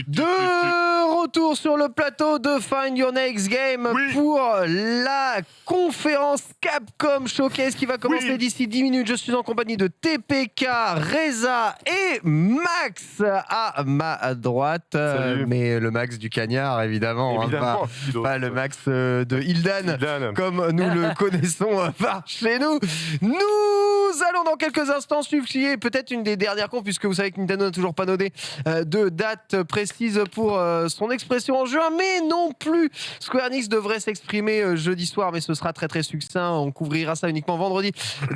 De retour sur le plateau de Find Your Next Game pour la conférence Capcom Showcase qui va commencer d'ici 10 minutes. Je suis en compagnie de TPK, Reza et Max à ma droite. Mais le Max du Cagnard, évidemment. Pas le Max de Hildan, comme nous le connaissons par chez nous. Nous allons dans quelques instants suivre qui est peut-être une des dernières confs, puisque vous savez que Nintendo n'a toujours pas donné de date précise pour son expression en juin, mais non plus. Square Enix devrait s'exprimer jeudi soir, mais ce sera très très succinct. On couvrira ça uniquement vendredi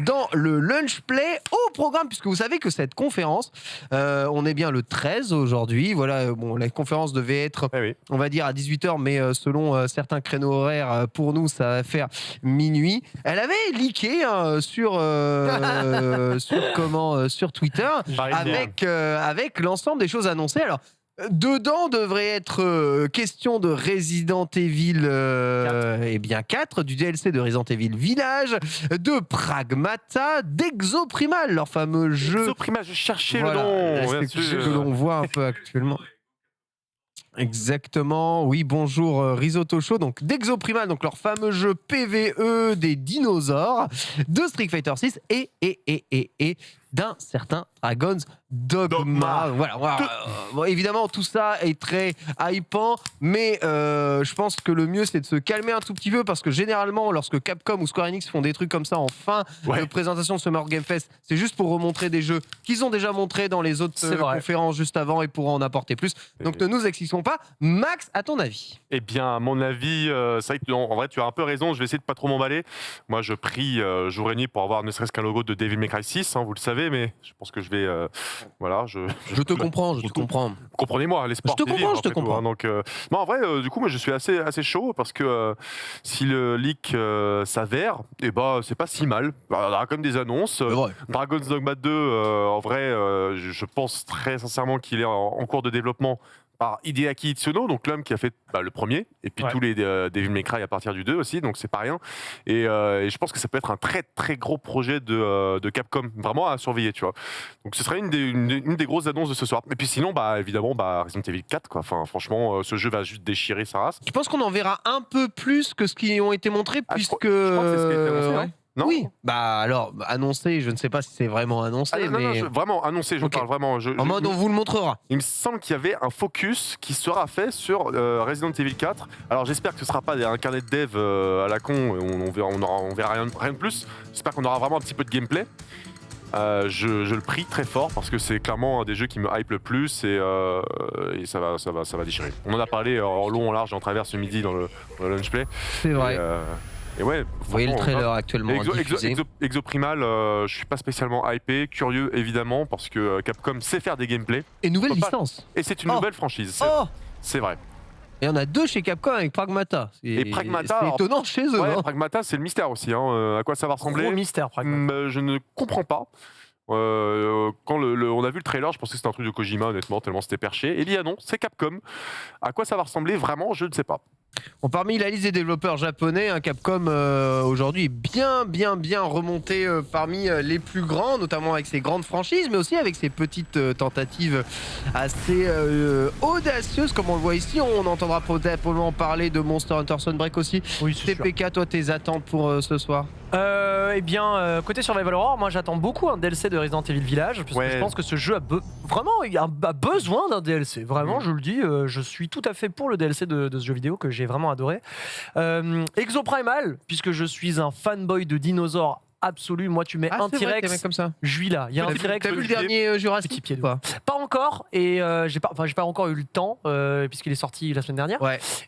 dans le Lunch Play au programme, puisque vous savez que cette conférence, on est bien le 13 aujourd'hui. Voilà, bon, la conférence devait être, on va dire, à 18h, mais selon certains créneaux horaires, pour nous, ça va faire minuit. Elle avait leaké sur Twitter avec l'ensemble des choses annoncées. Alors, dedans devrait être question de Resident Evil 4, du DLC de Resident Evil Village, de Pragmata, d'Exoprimal, leur fameux jeu. Exoprimal, je cherchais le nom. C'est ce que l'on voit un peu actuellement. Exactement, oui, bonjour Risotto Show, donc d'Exoprimal, donc leur fameux jeu PvE des dinosaures, de Street Fighter 6 et d'un certain Dragon's Dogma. Voilà. Bon, évidemment, tout ça est très hypant, mais je pense que le mieux, c'est de se calmer un tout petit peu, parce que généralement, lorsque Capcom ou Square Enix font des trucs comme ça en fin de présentation de Summer Game Fest, c'est juste pour remontrer des jeux qu'ils ont déjà montrés dans les autres conférences juste avant et pour en apporter plus. Donc ne nous excitons pas. Max, à ton avis? Eh bien, à mon avis, c'est vrai que en vrai, tu as un peu raison. Je vais essayer de pas trop m'emballer. Moi, je prie jour et nuit pour avoir ne serait-ce qu'un logo de Devil May Cry 6, vous le savez, mais je pense que je vais... voilà, je te comprends. Comprenez-moi, l'espoir. Je te comprends. Donc, non, en vrai, du coup, moi, je suis assez chaud, parce que si le leak s'avère, eh ben, c'est pas si mal. Il y aura quand même des annonces. Dragon's Dogma 2, en vrai, je pense très sincèrement qu'il est en cours de développement par Hideaki Itsuno, donc l'homme qui a fait le premier, et puis tous les Devil May Cry à partir du 2 aussi, donc c'est pas rien. Et je pense que ça peut être un très très gros projet de Capcom, vraiment à surveiller, tu vois. Donc ce serait une des grosses annonces de ce soir. Et puis sinon, évidemment, Resident Evil 4, quoi. Enfin, franchement, ce jeu va juste déchirer sa race. Tu penses qu'on en verra un peu plus que ce qui ont été montrés, puisque... Je crois que c'est ce qui a été annoncé, hein. Non, oui, alors annoncé, je ne sais pas si c'est vraiment annoncé. Non, vraiment annoncé, je parle vraiment. En mode on vous le montrera. Il me semble qu'il y avait un focus qui sera fait sur Resident Evil 4. Alors j'espère que ce ne sera pas un carnet de dev à la con, on verra rien de plus. J'espère qu'on aura vraiment un petit peu de gameplay. Je le prie très fort, parce que c'est clairement un des jeux qui me hype le plus, et ça va déchirer. On en a parlé en long, en large et en travers ce midi dans le Lunch Play. C'est vrai. Et ouais, vous voyez le trailer actuellement diffusé. Exoprimal, je suis pas spécialement hypé, curieux évidemment, parce que Capcom sait faire des gameplays. Et nouvelle licence. Et c'est une nouvelle franchise, c'est vrai. Et on a deux chez Capcom avec Pragmata. Et Pragmata, c'est étonnant chez eux. Pragmata, c'est le mystère aussi. À quoi ça va ressembler? Gros mystère, Pragmata. Je ne comprends pas. Quand on a vu le trailer, je pensais que c'était un truc de Kojima, honnêtement, tellement c'était perché. Et bien non, c'est Capcom. À quoi ça va ressembler vraiment, je ne sais pas. Bon, parmi la liste des développeurs japonais, Capcom aujourd'hui est bien remonté parmi les plus grands, notamment avec ses grandes franchises, mais aussi avec ses petites tentatives assez audacieuses, comme on le voit ici. On entendra probablement parler de Monster Hunter Sunbreak aussi. Oui, TPK, toi, tes attentes pour ce soir? Côté Survival Horror, moi j'attends beaucoup un DLC de Resident Evil Village, parce que je pense que ce jeu a besoin d'un DLC. Vraiment, je le dis, je suis tout à fait pour le DLC de ce jeu vidéo que j'ai vraiment adoré. Exoprimal, puisque je suis un fanboy de dinosaures absolu. Moi, tu mets un T-Rex, je vis là. Il y a un T-Rex. T'as vu le dernier Jurassic petit pied de pas encore, et j'ai pas encore eu le temps, puisqu'il est sorti la semaine dernière.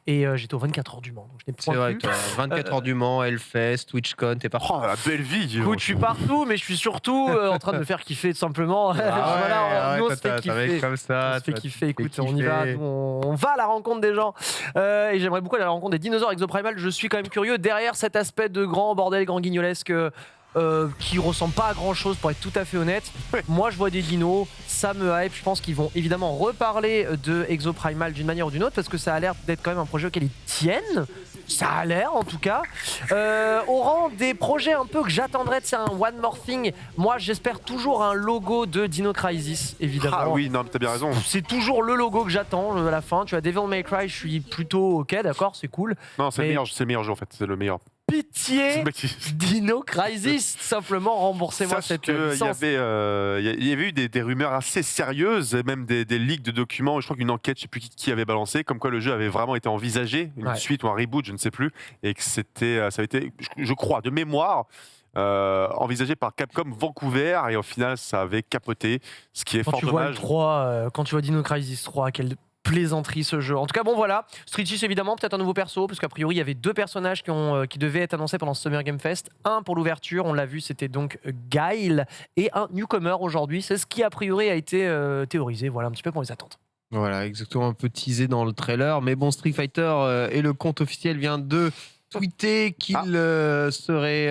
Et j'étais aux 24 heures du Mans. C'est vrai, toi, 24 heures du Mans, Hellfest, TwitchCon, t'es partout. Oh, la belle vie. Écoute, je suis partout, mais je suis surtout en train de me faire kiffer tout simplement. Nous, on se fait kiffer. Comme ça, on se fait kiffer. Écoute, on y va. On va à la rencontre des gens. Et j'aimerais beaucoup aller à la rencontre des dinosaures. Exoprimal, je suis quand même curieux. Derrière cet aspect de grand bordel, grand guignolesque, qui ressemble pas à grand chose pour être tout à fait honnête. Moi je vois des dinos, ça me hype, je pense qu'ils vont évidemment reparler de Exoprimal d'une manière ou d'une autre parce que ça a l'air d'être quand même un projet auquel ils tiennent. Ça a l'air en tout cas. Au rang des projets un peu que j'attendrais, c'est un One More Thing. Moi j'espère toujours un logo de Dino Crisis évidemment. Ah oui, non, mais t'as bien raison. C'est toujours le logo que j'attends à la fin. Tu vois, Devil May Cry, je suis plutôt ok, d'accord, c'est cool. Non, c'est le meilleur jeu en fait, c'est le meilleur. Pitié, Dino Crisis, simplement remboursez-moi cette licence. Il y avait eu des rumeurs assez sérieuses, et même des leaks de documents. Je crois qu'une enquête, je ne sais plus qui avait balancé, comme quoi le jeu avait vraiment été envisagé, une suite ou un reboot, je ne sais plus, et que ça a été, je crois, de mémoire. Envisagé par Capcom Vancouver et au final ça avait capoté, ce qui est fort dommage. Quand tu vois Dino Crisis 3, quelle plaisanterie ce jeu. En tout cas, bon voilà, Street 6 évidemment, peut-être un nouveau perso, parce qu'a priori il y avait 2 personnages qui devaient être annoncés pendant ce Summer Game Fest. Un pour l'ouverture, on l'a vu, c'était donc Guile, et un newcomer aujourd'hui. C'est ce qui a priori a été théorisé. Voilà un petit peu pour les attentes. Voilà, exactement, un peu teasé dans le trailer. Mais bon, Street Fighter et le compte officiel vient de tweeté qu'il serait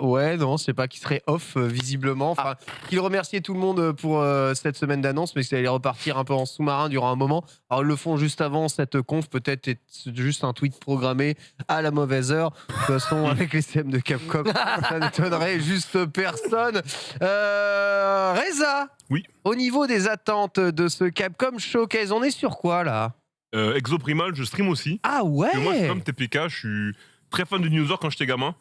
ouais, non, c'est pas qu'il serait off visiblement, enfin qu'il remerciait tout le monde pour cette semaine d'annonce, mais que ça allait repartir un peu en sous-marin durant un moment. Alors ils le font juste avant cette conf, peut-être juste un tweet programmé à la mauvaise heure. De toute façon, avec les CM de Capcom, ça n'étonnerait juste personne. Reza, oui. Au niveau des attentes de ce Capcom Showcase, on est sur quoi là? Exoprimal, je stream aussi. Ah ouais. Moi, je suis comme TPK, je suis très fan de dinosaures quand j'étais gamin.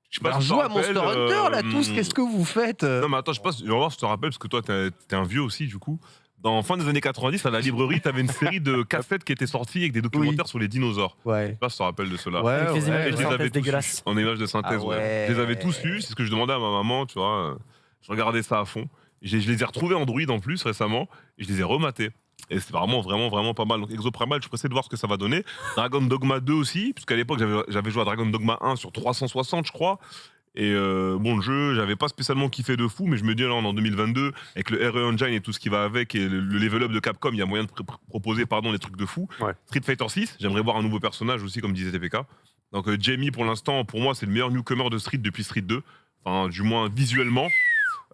Je sais pas. Alors, joue à Monster Hunter là tous, qu'est-ce que vous faites? Non mais attends, je vais voir si tu te rappelles, parce que toi t'es un vieux aussi du coup. Dans fin des années 90, à la librairie, t'avais une série de cassettes qui étaient sorties avec des documentaires sur les dinosaures. Ouais. Je sais pas si tu te rappelles de cela. Ouais, avec les images de synthèse dégueulasses. En images de synthèse, ouais. Je les avais tous lus, c'est ce que je demandais à ma maman, tu vois. Je regardais ça à fond. Je les ai retrouvés Android en plus récemment, et je les ai rematés. Et c'est vraiment pas mal. Donc Exoprimal, je suis pressé de voir ce que ça va donner. Dragon Dogma 2 aussi, parce qu'à l'époque j'avais joué à Dragon Dogma 1 sur 360 je crois. Et bon, le jeu, j'avais pas spécialement kiffé de fou, mais je me dis là en 2022, avec le RE Engine et tout ce qui va avec, et le level up de Capcom, il y a moyen de proposer des trucs de fou. Ouais. Street Fighter 6, j'aimerais voir un nouveau personnage aussi, comme disait TPK. Donc Jamie, pour l'instant, pour moi, c'est le meilleur newcomer de Street depuis Street 2. Enfin, du moins visuellement.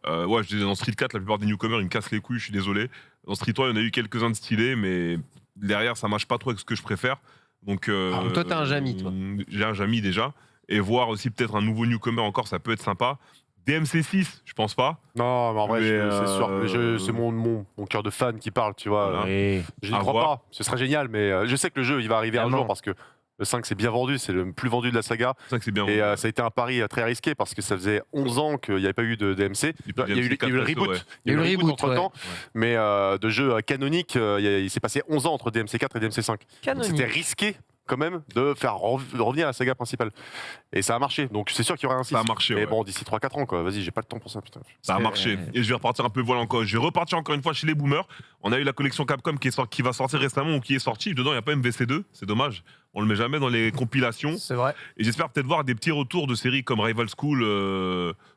Ouais, je disais dans Street 4, la plupart des newcomers, ils me cassent les couilles, je suis désolé. Dans Street 3, il y en a eu quelques-uns de stylés, mais derrière, ça marche pas trop avec ce que je préfère. Donc, toi, t'as un Jamie, toi. J'ai un Jamie déjà. Et voir aussi peut-être un nouveau newcomer encore, ça peut être sympa. DMC6, je pense pas. Non, mais en vrai, c'est sûr. C'est mon cœur de fan qui parle, tu vois. Oui. Je n'y crois pas. Ce serait génial, mais je sais que le jeu, il va arriver un jour parce que le 5 c'est bien vendu, c'est le plus vendu de la saga. C'est bien et ça a été un pari très risqué parce que ça faisait 11 ans qu'il n'y avait pas eu de DMC. Il y a eu le reboot. Ouais. Il y a eu le reboot entre temps. Mais de jeu canonique, il s'est passé 11 ans entre DMC 4 et DMC 5. C'était risqué quand même de faire revenir à la saga principale. Et ça a marché. Donc c'est sûr qu'il y aura un 6. Ça a marché. Mais bon, d'ici 3-4 ans, quoi. Vas-y, j'ai pas le temps pour ça, putain. Ça a marché. Et je vais repartir un peu, je vais repartir encore une fois chez les boomers. On a eu la collection Capcom qui va sortir récemment ou qui est sortie. Dedans, il n'y a pas MVC2. C'est dommage. On le met jamais dans les compilations. C'est vrai. Et j'espère peut-être voir des petits retours de séries comme Rival School,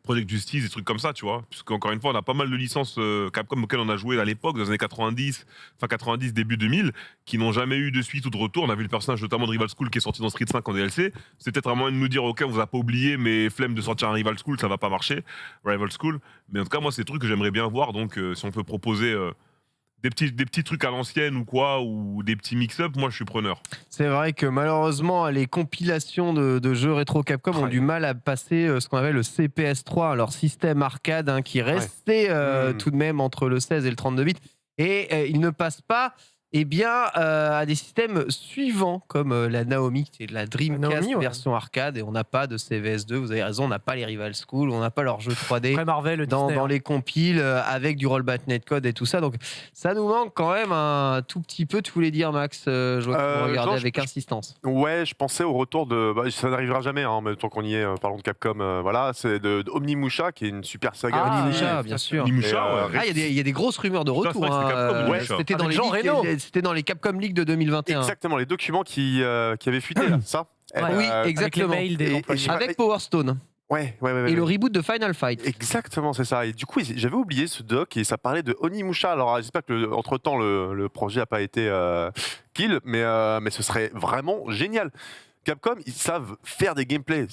Project Justice, des trucs comme ça, tu vois. Puisqu'encore une fois, on a pas mal de licences Capcom auxquelles on a joué à l'époque, dans les années 90, fin 90, début 2000, qui n'ont jamais eu de suite ou de retour. On a vu le personnage notamment de Rival School qui est sorti dans Street 5 en DLC. C'est peut-être un moyen de nous dire, ok, on vous a pas oublié, mais flemme de sortir un Rival School, ça va pas marcher. Rival School. Mais en tout cas, moi, c'est des trucs que j'aimerais bien voir. Donc, si on peut proposer des petits trucs à l'ancienne ou quoi, ou des petits mix-up, moi je suis preneur. C'est vrai que malheureusement les compilations de jeux rétro Capcom ont du mal à passer ce qu'on appelle le CPS3, leur système arcade qui restait tout de même entre le 16 et le 32 bits, et il ne passe pas à des systèmes suivants comme la Naomi, qui est de la Dreamcast version arcade, et on n'a pas de CVS2, vous avez raison, on n'a pas les Rival School, on n'a pas leurs jeux 3D Marvel, dans les compiles avec du rollback netcode et tout ça, donc ça nous manque quand même un tout petit peu. Tu voulais dire, Max, je vois que vous regardez avec insistance. Ouais, je pensais au retour de... ça n'arrivera jamais, mais tant qu'on y est, parlons de Capcom, voilà, c'est de Omnimusha, qui est une super saga. Omnimusha, bien sûr. Omnimusha, il y a des grosses rumeurs de retour. C'était dans c'était dans les Capcom League de 2021. Exactement, les documents qui avaient fuité, là, ça. Oui, exactement. Avec les mails des employés. Avec Power Stone. Ouais. Et le reboot de Final Fight. Exactement, c'est ça. Et du coup, j'avais oublié ce doc et ça parlait de Onimusha. Alors, j'espère que entre-temps, le projet n'a pas été kill, mais ce serait vraiment génial. Capcom, ils savent faire des gameplays.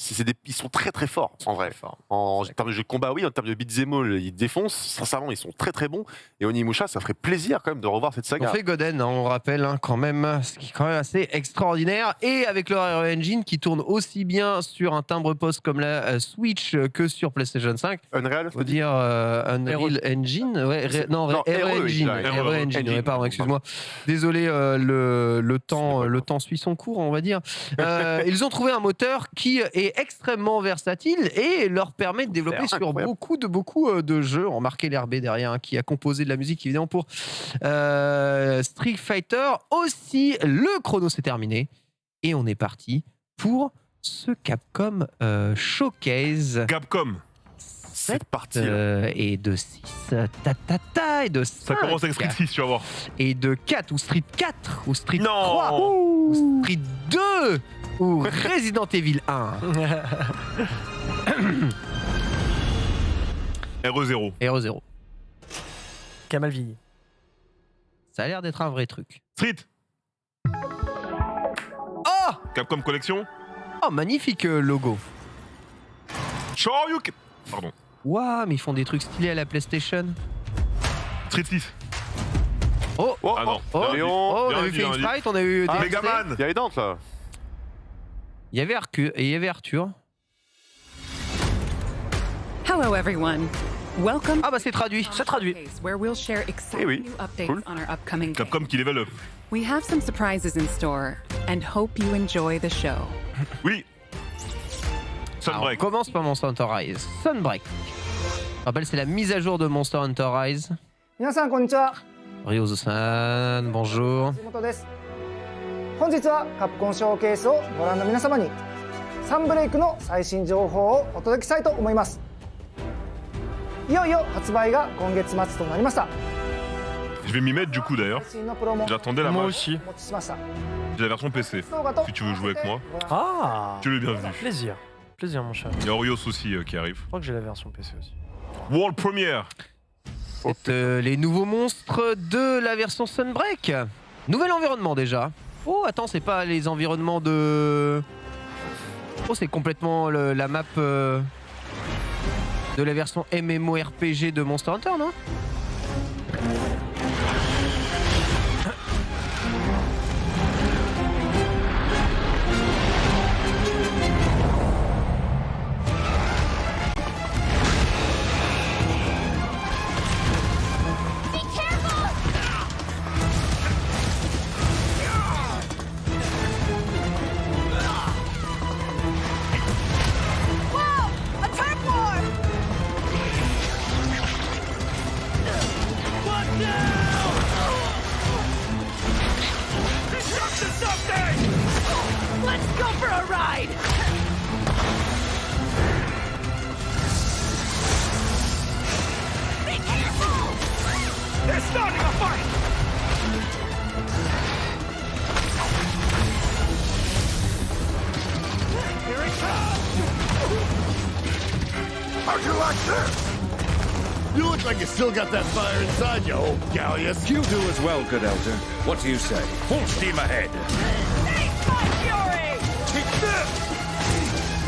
Ils sont très très forts, en vrai. En termes de jeu de combat, oui, en termes de beat'em all, ils défoncent. Sincèrement, ils sont très très bons. Et Onimusha, ça ferait plaisir quand même de revoir cette saga. On fait Goden, on rappelle quand même, ce qui est quand même assez extraordinaire. Et avec le Unreal Engine qui tourne aussi bien sur un timbre-poste comme la Switch que sur PlayStation 5. Unreal, faut dire Unreal Engine, Unreal Engine, pardon, excuse-moi. Désolé, le temps suit son cours, on va dire. Ils ont trouvé un moteur qui est extrêmement versatile et leur permet de développer sur beaucoup de jeux. Remarquez l'RB derrière qui a composé de la musique évidemment pour Street Fighter. Aussi, le chrono s'est terminé et on est parti pour ce Capcom Showcase. Capcom. C'est parti. Et de 6, et de 5. Ça commence avec Street 6, tu vas voir. Et de 4, ou Street 4, ou Street Non 3, ou Street 2, ou Resident Evil 1. RE0. RE0. Kamal vieilli. Ça a l'air d'être un vrai truc. Street. Oh Capcom Collection. Oh, magnifique logo. Shoryuken. Pardon. Waouh, mais ils font des trucs stylés à la PlayStation. Street 6. Oh, Ah non. on a vu bien Phoenix dit. Wright, on a eu DMC. Megaman. Il y a les dents là. Il y avait Arthur. Hello everyone. Welcome. Ah bah c'est traduit. C'est traduit. Where we'll share exciting oui. new updates Cool. on our upcoming game. Capcom qui level up. We have some surprises in store and hope you enjoy the show. Oui. Alors, on Sunbreak. commence par Monster Hunter Rise. Sunbreak. Je rappelle, c'est la mise à jour de Monster Hunter Rise. 皆さんこんにちは Ryozo-san, bonjour. 藤本です本日はカプコンショーケースをご覧の皆様にサンブレイクの最新情報をお届けしたいと思いますいよいよ発売が今月末となりました Je vais m'y mettre du coup d'ailleurs. 最新のプロモ J'attendais la Moi match. aussi. お持ちしました J'ai la version PC. 動画と Si tu veux jouer avec moi. Ah Tu es le bienvenu. Plaisir. Plaisir, mon chat. Il y a Orios aussi qui arrive. Je crois que j'ai la version PC aussi. World Premiere. C'est les nouveaux monstres de la version Sunbreak. Nouvel environnement déjà. Oh, attends, c'est pas les environnements de... Oh, c'est complètement la map de la version MMORPG de Monster Hunter, non? You look like you still got that fire inside you, old Gallius. You do as well, good elder. What do you say? Full steam ahead. Take this!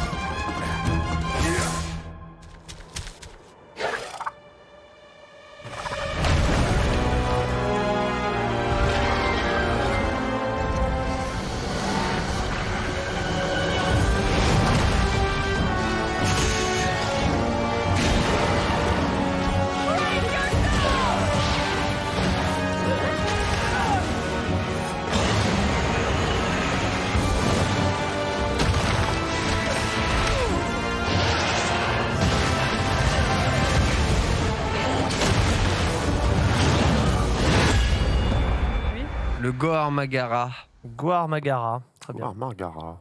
Le Goar Magara. Goar Magara. Très bien. Ah, Margara.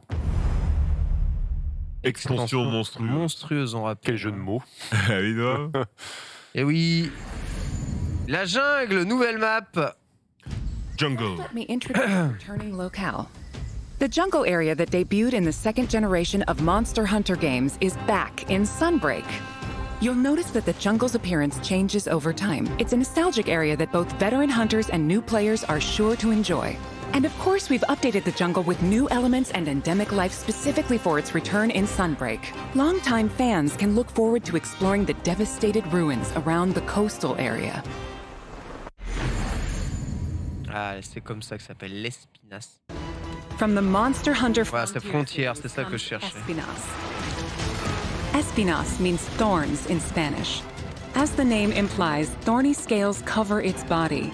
Extension monstrueuse. Monstrueuse, on rappelle. Quel jeu de mots. Oui, non. Et oui. La jungle, nouvelle map. Let Jungle. me introduce the returning locale. The jungle area that debuted in the second generation of Monster Hunter games is back in Sunbreak. You'll notice that the jungle's appearance changes over time. It's a nostalgic area that both veteran hunters and new players are sure to enjoy. And of course, we've updated the jungle with new elements and endemic life specifically for its return in Sunbreak. Longtime fans can look forward to exploring the devastated ruins around the coastal area. Ah, c'est comme ça que ça s'appelle l'Espinasse. From the Monster Hunter Voilà, c'est frontière, c'est ça que je cherchais. Espinas means thorns in Spanish. As the name implies, thorny scales cover its body.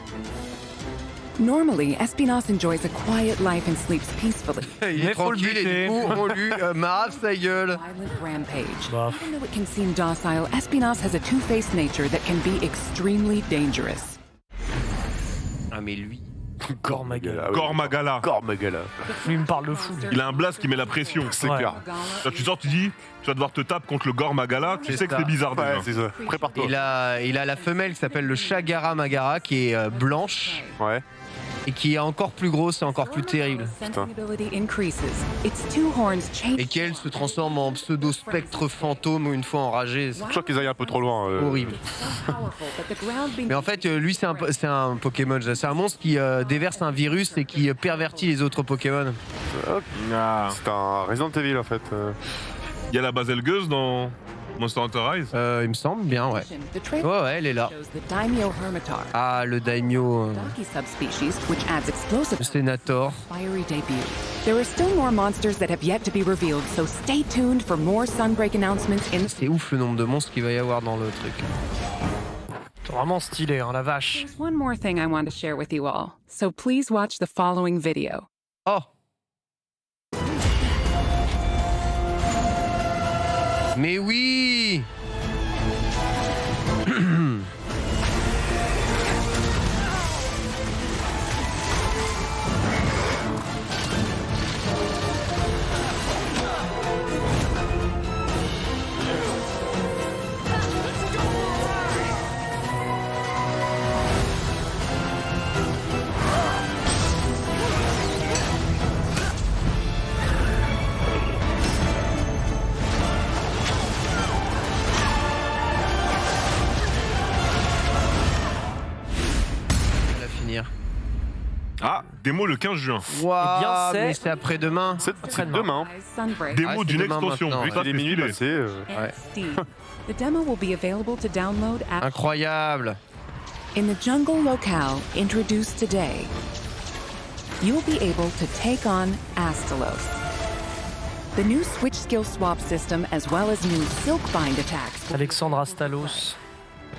Normally, Espinas enjoys a quiet life and sleeps peacefully. Il est tranquille et du coup, on lui marave sa gueule. Violent rampage. Bah. Even though it can seem docile, Espinas has a two-faced nature that can be extremely dangerous. Ah mais lui... Gormagala. Gormagala. Gormagala. Lui, il me parle de fou. Il a un blast qui met la pression. C'est Ouais. clair. Quand tu sors, tu dis, tu vas devoir te taper contre le Gormagala, tu C'est sais que ça. c'est bizarre Ouais, déjà. c'est ça. Prépare-toi. Il a la femelle qui s'appelle le Shagara Magara qui est blanche Ouais. et qui est encore plus grosse et encore plus terrible. Sensibility increases. Its two horns change. Et qu'elle se transforme en pseudo-spectre fantôme une fois enragée. C'est Je crois qu'ils aillent un peu trop loin. horrible. So powerful that the ground beneath Mais en fait, lui, c'est un Pokémon. C'est un monstre qui déverse un virus et qui pervertit les autres Pokémon. Ah. C'est un Resident Evil en fait. Il y a la Baselgeuse dans Monster Hunter Rise. Il me semble bien, ouais. the trailer Ouais, ouais, elle est là. shows the Daimyo Hermitar, Ah, le Daimyo, donkey subspecies, which adds explosive le Sénator. fiery debut. There are still more monsters that have yet to be revealed, so stay tuned for more Sunbreak announcements in C'est ouf le nombre de monstres qu'il va y avoir dans le truc. C'est vraiment stylé, hein, la vache. There's one more thing I want to share with you all, so please watch the following video. Oh! Mais oui! On va finir. Ah, démo le 15 juin. Waouh, bien, c'est- mais c'est après-demain. C'est Après-demain. demain. Sunbreak Démo c'est d'une demain extension. maintenant, Vu ouais. Ça, qu'il est c'est minuit stylé. passé. and Ouais. Steam. The demo will be available to download at Incroyable. In the jungle locale introduced today, you'll be able to take on Astalos. The new switch skill swap system, as well as new Silkbind attacks, Alexandre Astalos.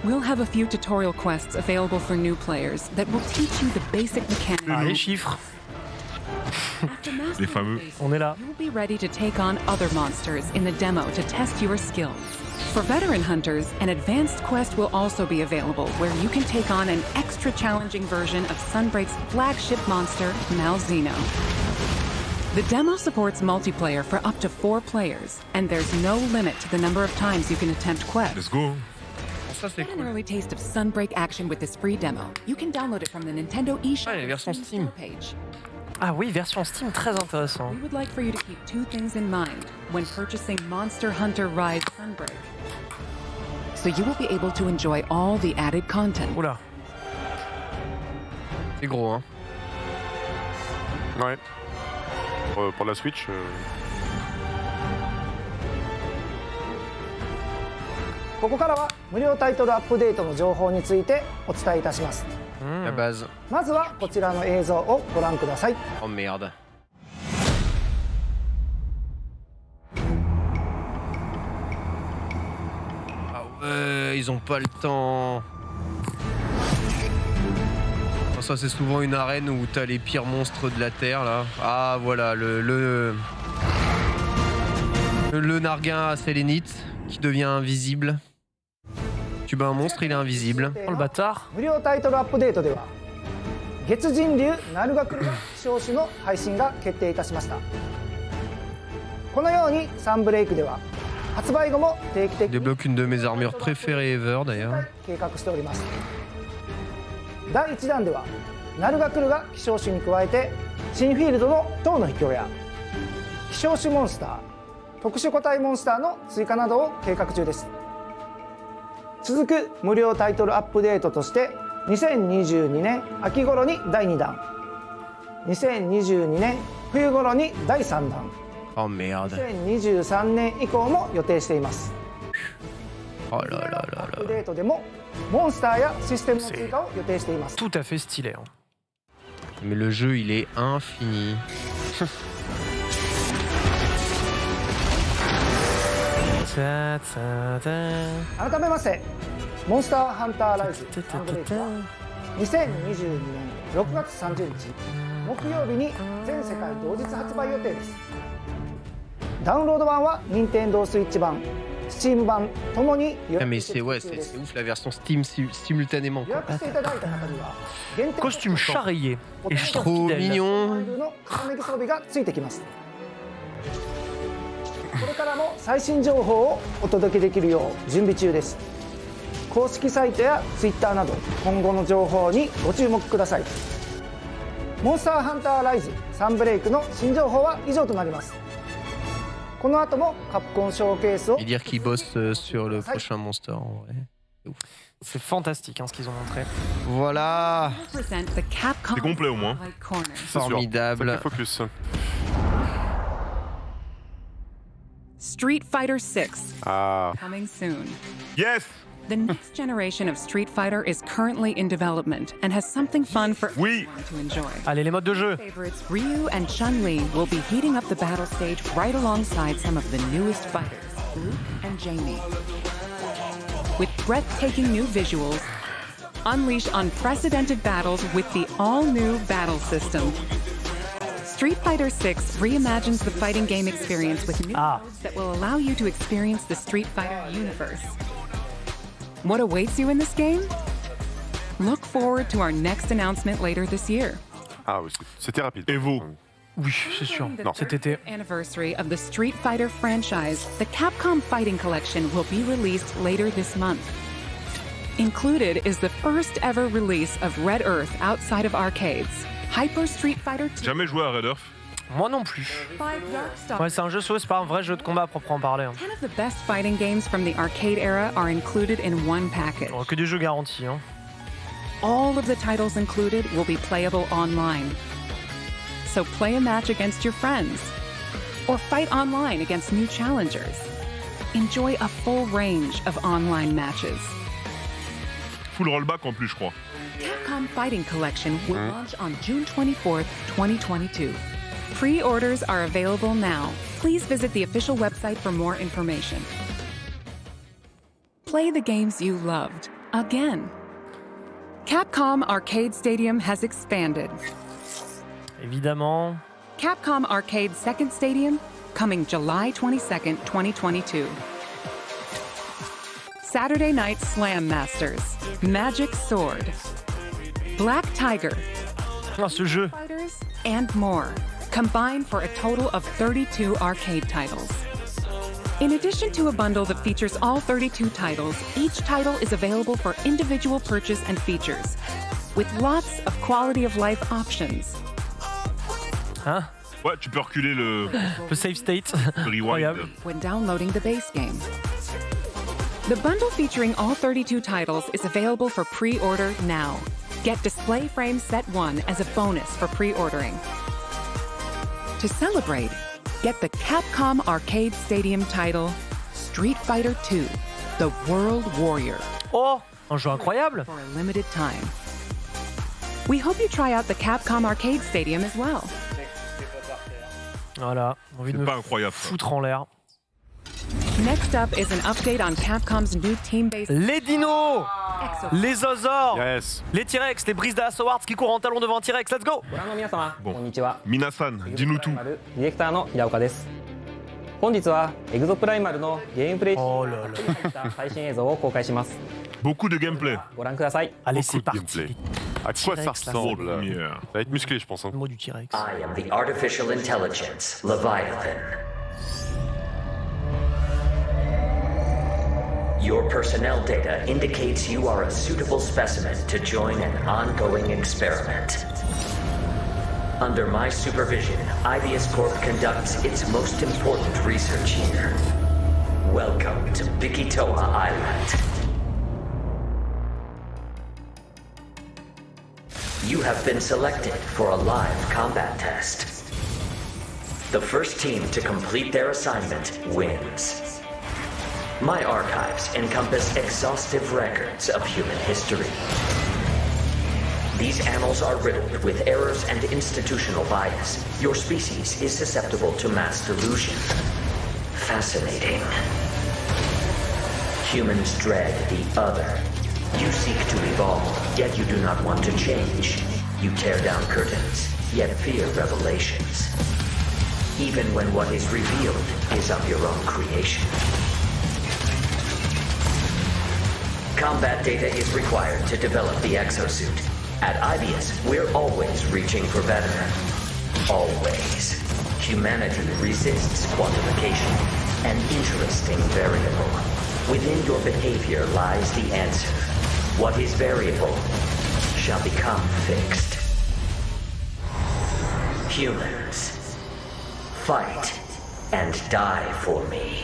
we'll have a few tutorial quests available for new players that will teach you the basic mechanics. Ah, les chiffres. After mastering Les fameux. the basics, On est là. you'll be ready to take on other monsters in the demo to test your skills. For veteran hunters, an advanced quest will also be available where you can take on an extra challenging version of Sunbreak's flagship monster, Malzeno. The demo supports multiplayer for up to 4 players, and there's no limit to the number of times you can attempt quests. Let's go. Ça, c'est Get an cool. early taste of Sunbreak action with this free demo. You can download it from the Nintendo eShop Ah, la version Steam. page. Ah oui, version Steam, très intéressant. We would like for you to keep 2 things in mind when purchasing Monster Hunter Rise Sunbreak. So you will be able to enjoy all the added content. Oula. C'est gros, hein. Ouais. Pour la Switch. ここからは無料タイトルアップデートの情報についてお伝えいたします。 La base. まずはこちらの映像をご覧ください。 Oh merde. Ah ouais, ils ont pas le temps. Oh, ça c'est souvent une arène où t'as les pires monstres de la Terre là. Ah voilà, le Narguin à Sélénite qui devient invisible. Tu bats un monstre, il est invisible. Oh le bâtard. 無料タイトルアップデートでは月人竜ナルガクル希少種の配信が決定いたしました。このようにサンブレイクでは発売後も定期的に Débloque une de mes armures préférées ever d'ailleurs. 計画しております。第1弾ではナルガクルが希少種に加えて新フィールドの塔の秘境や希少種モンスター特殊個体モンスターの追加などを計画中です。続く無料タイトルアップデートとして2022年秋頃に第2弾2022年冬頃に第3弾 Oh merde. 2023年以降も予定しています。 Oh là là là アップ là. デートでもモンスターやシステムの追加を予定しています。 Tout à fait stylé. Hein. Mais le jeu, il est infini. Ta, ta, ta. 改めましてモンスターハンターライズサンブレイクは2022年6月30日木曜日に全世界同日発売予定です。ダウンロード版は Nintendo Switch 版 Steam 版ともに予 Ah, mais 約 c'est 受 ouais, 付中で c'est す。 ouf la version Steam simultanément. 予 Quoi. 約していただいた方には限定 Costume charrié. Et je Trop fidèle. mignon. の重ね着装備がついてきます。これからも最新情報をお届けできるよう準備中です。公式サイトや Twitter など今後の情報にご注目ください。モンスターハンターライズサンブレイクの新情報は以上となります。この後もカプコンショーケースを Et dire qu'ils bossent sur le prochain Monster en vrai. C'est fantastique hein, ce qu'ils ont montré. Voilà. Present the Capcom C'est complet au moins. Spotlight Corner. C'est sûr. Formidable. Sacré focus. Street Fighter 6 Ah. coming soon. Yes. The next generation of Street Fighter is currently in development and has something fun for Oui. everyone to enjoy. Allez, les modes de jeu. Favorites Ryu and Chun-Li will be heating up the battle stage right alongside some of the newest fighters, Luke and Jamie. With breathtaking new visuals, unleash unprecedented battles with the all-new battle system. Street Fighter 6 reimagines the fighting game experience with new modes that will allow you to experience the Street Fighter universe. What awaits you in this game? Look forward to our next announcement later this year. Ah oui, c'était rapide. Evo. Oui, c'est sûr. The Non. Cet été. 30th anniversary of the Street Fighter franchise, the Capcom Fighting Collection will be released later this month. Included is the first ever release of Red Earth outside of arcades, Hyper Street Fighter 2. Jamais joué à Red Earth. Moi non plus. Ouais, c'est un jeu solo, c'est pas un vrai jeu de combat à proprement parler. Hein. 10 of the best fighting games from the arcade era are included in one package. Oh, que des jeux garantis. Hein. All of the titles included will be playable online. So play a match against your friends, or fight online against new challengers. Enjoy a full range of online matches. Full rollback en plus, je crois. Capcom Fighting Collection will launch on June 24th, 2022. Pre-orders are available now. Please visit the official website for more information. Play the games you loved again. Capcom Arcade Stadium has expanded. Évidemment. Capcom Arcade Second Stadium, coming July 22nd, 2022. Saturday Night Slam Masters, Magic Sword, Black Tiger, Oh, ce jeu. Fighters, and more, combined for a total of 32 arcade titles. In addition to a bundle that features all 32 titles, each title is available for individual purchase and features, with lots of quality of life options. Hein? Ouais, tu peux reculer le Le save state. rewind. Incroyable. When downloading the base game. The bundle featuring all 32 titles is available for pre-order now. Get Display Frame Set 1 as a bonus for pre-ordering. To celebrate, get the Capcom Arcade Stadium title Street Fighter II: The World Warrior Oh, un jeu incroyable. for a limited time. We hope you try out the Capcom Arcade Stadium as well. Voilà, envie de C'est me pas incroyable. ça. foutre en l'air. Next up is an update on Capcom's new team-based Les dinos, Exo. les Zozors, Yes. les T-Rex, les Brisda Swords qui courent en talons devant un T-Rex. Let's go. ご覧の皆様、bon. こんにちは。 Minasan, dis-nous tout. ディレクターの平岡です。本日はエグゾプライマルのゲームプレイ Oh là là. に入った最新映像を公開します。 Beaucoup de gameplay. ご覧ください。 Allez, Beaucoup c'est de parti. gameplay. À quoi ça T-Rex, là. ressemble là Lumière. Ça va être musclé, je pense. Hein. Le mot du T-Rex. I am the artificial intelligence, Leviathan. Your personnel data indicates you are a suitable specimen to join an ongoing experiment. Under my supervision, Ideas Corp conducts its most important research here. Welcome to Bikitoa Island. You have been selected for a live combat test. The first team to complete their assignment wins. My archives encompass exhaustive records of human history. These annals are riddled with errors and institutional bias. Your species is susceptible to mass delusion. Fascinating. Humans dread the other. You seek to evolve, yet you do not want to change. You tear down curtains, yet fear revelations. Even when what is revealed is of your own creation. Combat data is required to develop the exosuit. At IBIUS, we're always reaching for better. Always. Humanity resists quantification, an interesting variable. Within your behavior lies the answer. What is variable shall become fixed. Humans, fight and die for me.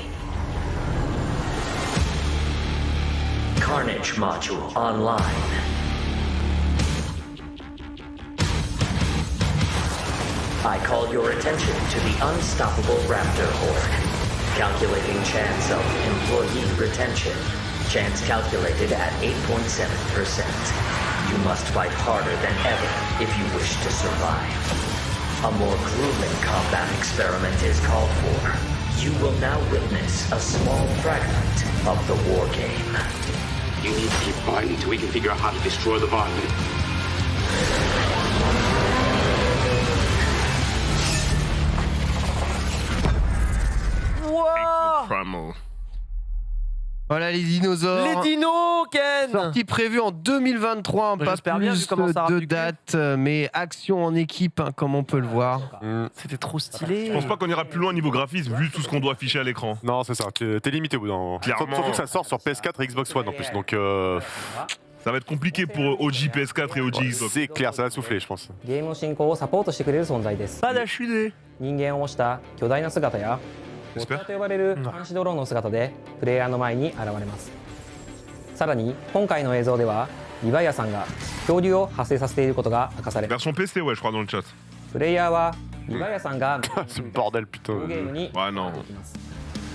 Carnage module online. I call your attention to the unstoppable Raptor Horde. Calculating chance of employee retention. Chance calculated at 8.7%. You must fight harder than ever if you wish to survive. A more grueling combat experiment is called for. You will now witness a small fragment of the war game. You need to keep quiet until we can figure out how to destroy the varmint. Wow. Primal. Voilà les dinosaures. Les dinos, Ken. Sortie prévue en 2023, pas j'espère bien, vu plus comment ça rappe de du cul. date, mais action en équipe, hein, comme on peut le voir. C'était trop stylé. Je pense pas qu'on ira plus loin niveau graphisme vu tout ce qu'on doit afficher à l'écran. Non, c'est ça. T'es limité au bout d'un moment. Clairement. Surtout que ça sort sur PS4 et Xbox One en plus. Donc Ça va être compliqué pour OG PS4 et OG Xbox. c'est clair, ça va souffler, je pense. ゲームの進行をサポートしてくれる存在です。 Pas d'HUD. 人間を模した巨大な姿やウォッチャーと呼ばれる監視ドローンの姿でプレイヤーの前に現れます。さらに今回の映像ではリヴァイアさんが恐竜を発生させていることが明かされ、 Version PC, ouais, je crois dans le chat. プレイヤーはリヴァイアさんが C'est le bordel, putain. ゲームに Ouais, non. できます。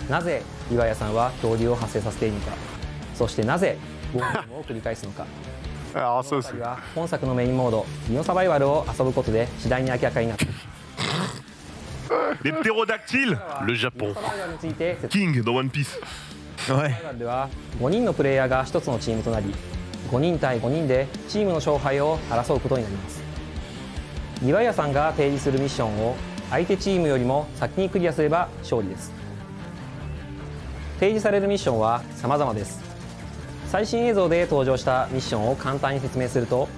なぜリヴァイアさんは恐竜を発生させているのか、そしてなぜウォーゲームを繰り返すのか。 Alors ça 2 aussi. 人は本作のメインモードディノサバイバルを遊ぶことで次第に明らかになっています。 Les ptérodactyles. Le Japon. ディノサバイバルについて説 King dans One Piece. Ouais. では5人のプレイヤーが1つのチームとなり5人対5人でチームの勝敗を争うことになります。リヴァイアさんが提示するミッションを相手チームよりも先にクリアすれば勝利です。提示されるミッションは様々です。最新映像で登場したミッションを簡単に説明すると、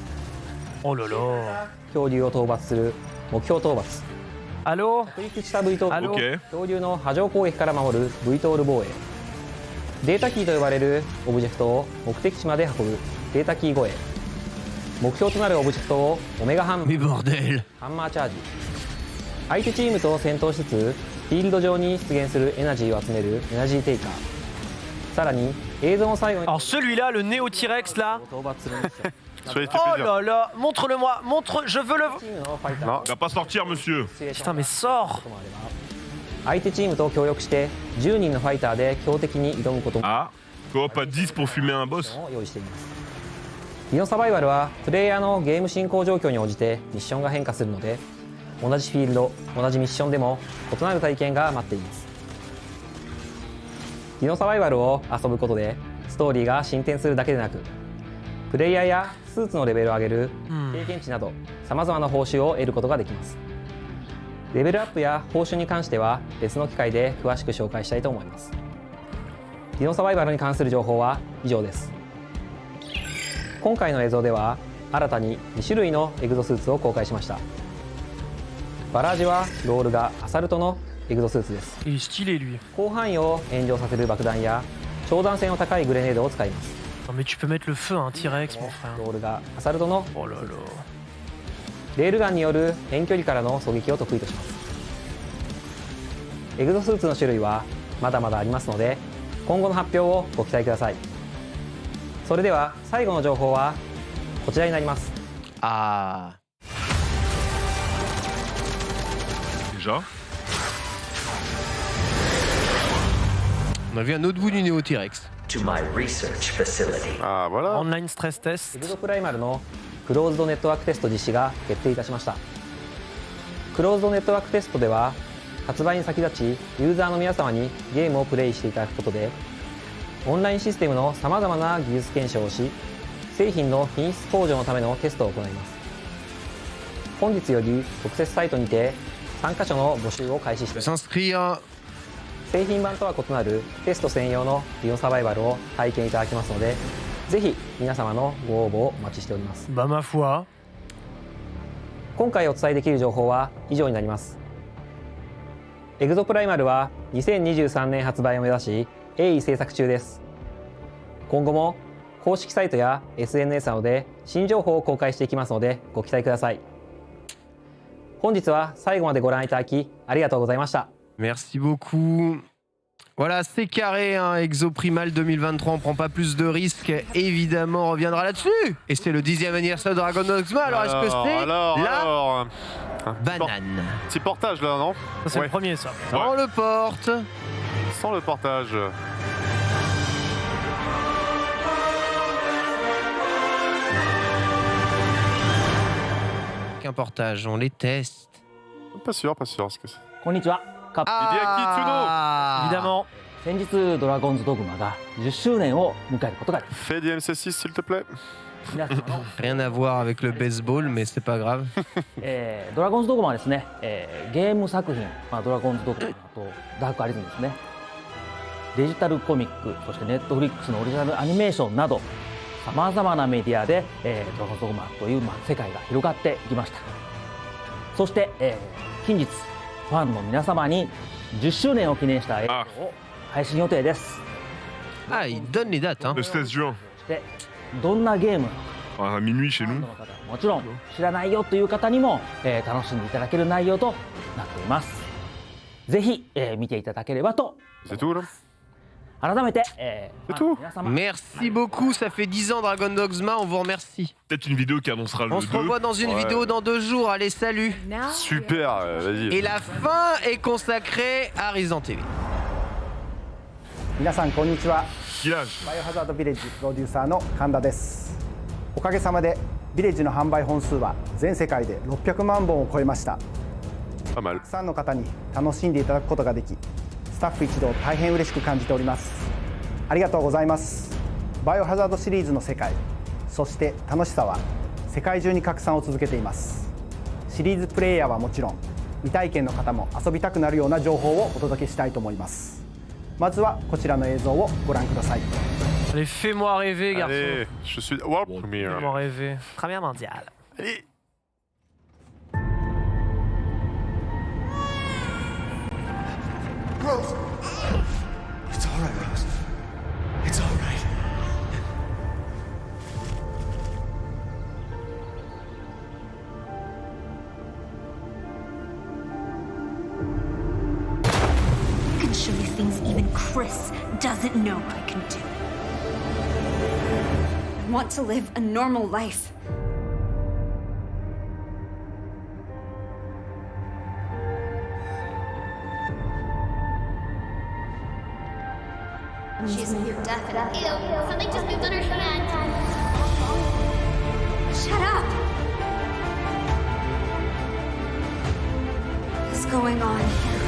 Oh là là. 恐竜を討伐する目標討伐、 Allô. 確立した V トール、 Ok. 恐竜の波状攻撃から守る V トール防衛、データキーと呼ばれるオブジェクトを目的地まで運ぶデータキー護衛、目標となるオブジェクトをオメガハン Mais bordel. ハンマーチャージ、相手チームと戦闘しつつフィールド上に出現するエナジーを集めるエナジーテイカー、さらに映像の最後に Alors celui-là, le Néo T-Rex là. 討伐するミッション Soyez fait Oh plaisir. là là. Montre-le-moi. Montre. Je veux le. チームのファイター Non. Il va pas sortir, monsieur. Putain mais sors. ともあれば相手チームと協力して10人のファイターで強敵に挑むことも Ah. Coop à 10 pour fumer un boss. を用意しています。ディノサバイバルはプレイヤーのゲーム進行状況に応じてミッションが変化するので、同じフィールド同じミッションでも異なる体験が待っています。ディノサバイバルを遊ぶことでストーリーが進展するだけでなく、プレイヤーやスーツのレベルを上げる経験値などさまざまな報酬を得ることができます。レベルアップや報酬に関しては別の機会で詳しく紹介したいと思います。ディノサバイバルに関する情報は以上です。今回の映像では新たに2種類のエグゾスーツを公開しました。バラージはロールがアサルトのエグゾスーツです。 Il est stylé lui. 広範囲を炎上させる爆弾や長弾性の高いグレネードを使います。 Non mais tu peux mettre le feu à un T-Rex mon frère. ロールがアサルトの Oh là là. レールガンによる遠距離からの狙撃を得意とします。エグゾスーツの種類はまだまだありますので、今後の発表をご期待ください。それでは最後の情報はこちらになります。Ah. Déjà. On a vu un autre bout du Neo T-Rex. To my research facility. Ah voilà. Online stress test. エグゾプライマルのクローズドネットワークテスト実施が決定いたしました。クローズドネットワークテストでは発売に先立ちユーザーの皆様にゲームをプレイしていただくことでオンラインシステムのさまざまな技術検証をし製品の品質向上のためのテストを行います。本日より特設サイトにて3カ所の募集を開始しています。製品版とは異なるテスト専用のビオサバイバルを体験いただけますのでぜひ皆様のご応募をお待ちしております。Bah ma foi。今回お伝えできる情報は以上になります。エグゾプライマルは2023年発売を目指し鋭意制作中です。今後も公式サイトや SNS などで新情報を公開していきますのでご期待ください。本日は最後までご覧いただきありがとうございました。Merci beaucoup. Voilà, c'est carré, hein, Exoprimal 2023, on prend pas plus de risques, évidemment, on reviendra là-dessus. Et c'est le 10e anniversaire de Dragon Dogma, alors est-ce que c'est la banane? Petit portage là, non? Ça c'est le premier ça. Sans le porte. Sans le portage. Qu'un portage, on les teste. Pas sûr ce que c'est. こんにちは。Évidemment. 先日ドラゴンズドグマが10周年を迎えることができます。 Fais du MC6 s'il te plaît. Rien à voir avec le baseball, mais c'est pas grave. ドラゴンズドグマはですね、ゲーム作品、ドラゴンズドグマとダークアリズムですね、デジタルコミック、そしてネットフリックスのオリジナルアニメーションなどさまざまなメディアで、ドラゴンズドグマという、世界が広がっていきました。そして、近日ファンの皆様に10周年を記念した映画を配信予定です。Ah, il donne les dates, hein. Le 16 juin. そしてどんなゲーム À minuit chez nous. もちろん知らないよという方にも、楽しんでいただける内容となっています。ぜひ、見ていただければと。C'est tout là. 改めて、C'est tout. Merci beaucoup, ça fait 10 ans Dragon Dogma, on vous remercie. Peut-être une vidéo qui annoncera le 2. On se revoit dans une vidéo dans 2 jours, allez salut. Super, vas-y. Et la fin est consacrée à Resident Evil. 皆さんこんにちは。Village. バイオハザードビレッジプロデューサーの神田です。おかげさまでビレッジの販売本数は全世界で600万本を超えました。Pas mal. たくさんの方に楽しんでいただくことができスタッフ一同大変嬉しく感じております。ありがとうございます。バイオハザードシリーズの世界そして楽しさは世界中に拡散を続けています。シリーズプレイヤーはもちろん未体験の方も遊びたくなるような情報をお届けしたいと思います。まずはこちらの映像をご覧ください。 Allez, fais-moi rêver, garçon. Allez, je suis World Premiere. Fais-moi rêver. Première mondiale. Allez. Rose! It's all right, Rose. It's all right. I can show you things even Chris doesn't know I can do. I want to live a normal life. She's near death and ew, something just moved on her hand. Shut up! What's going on here?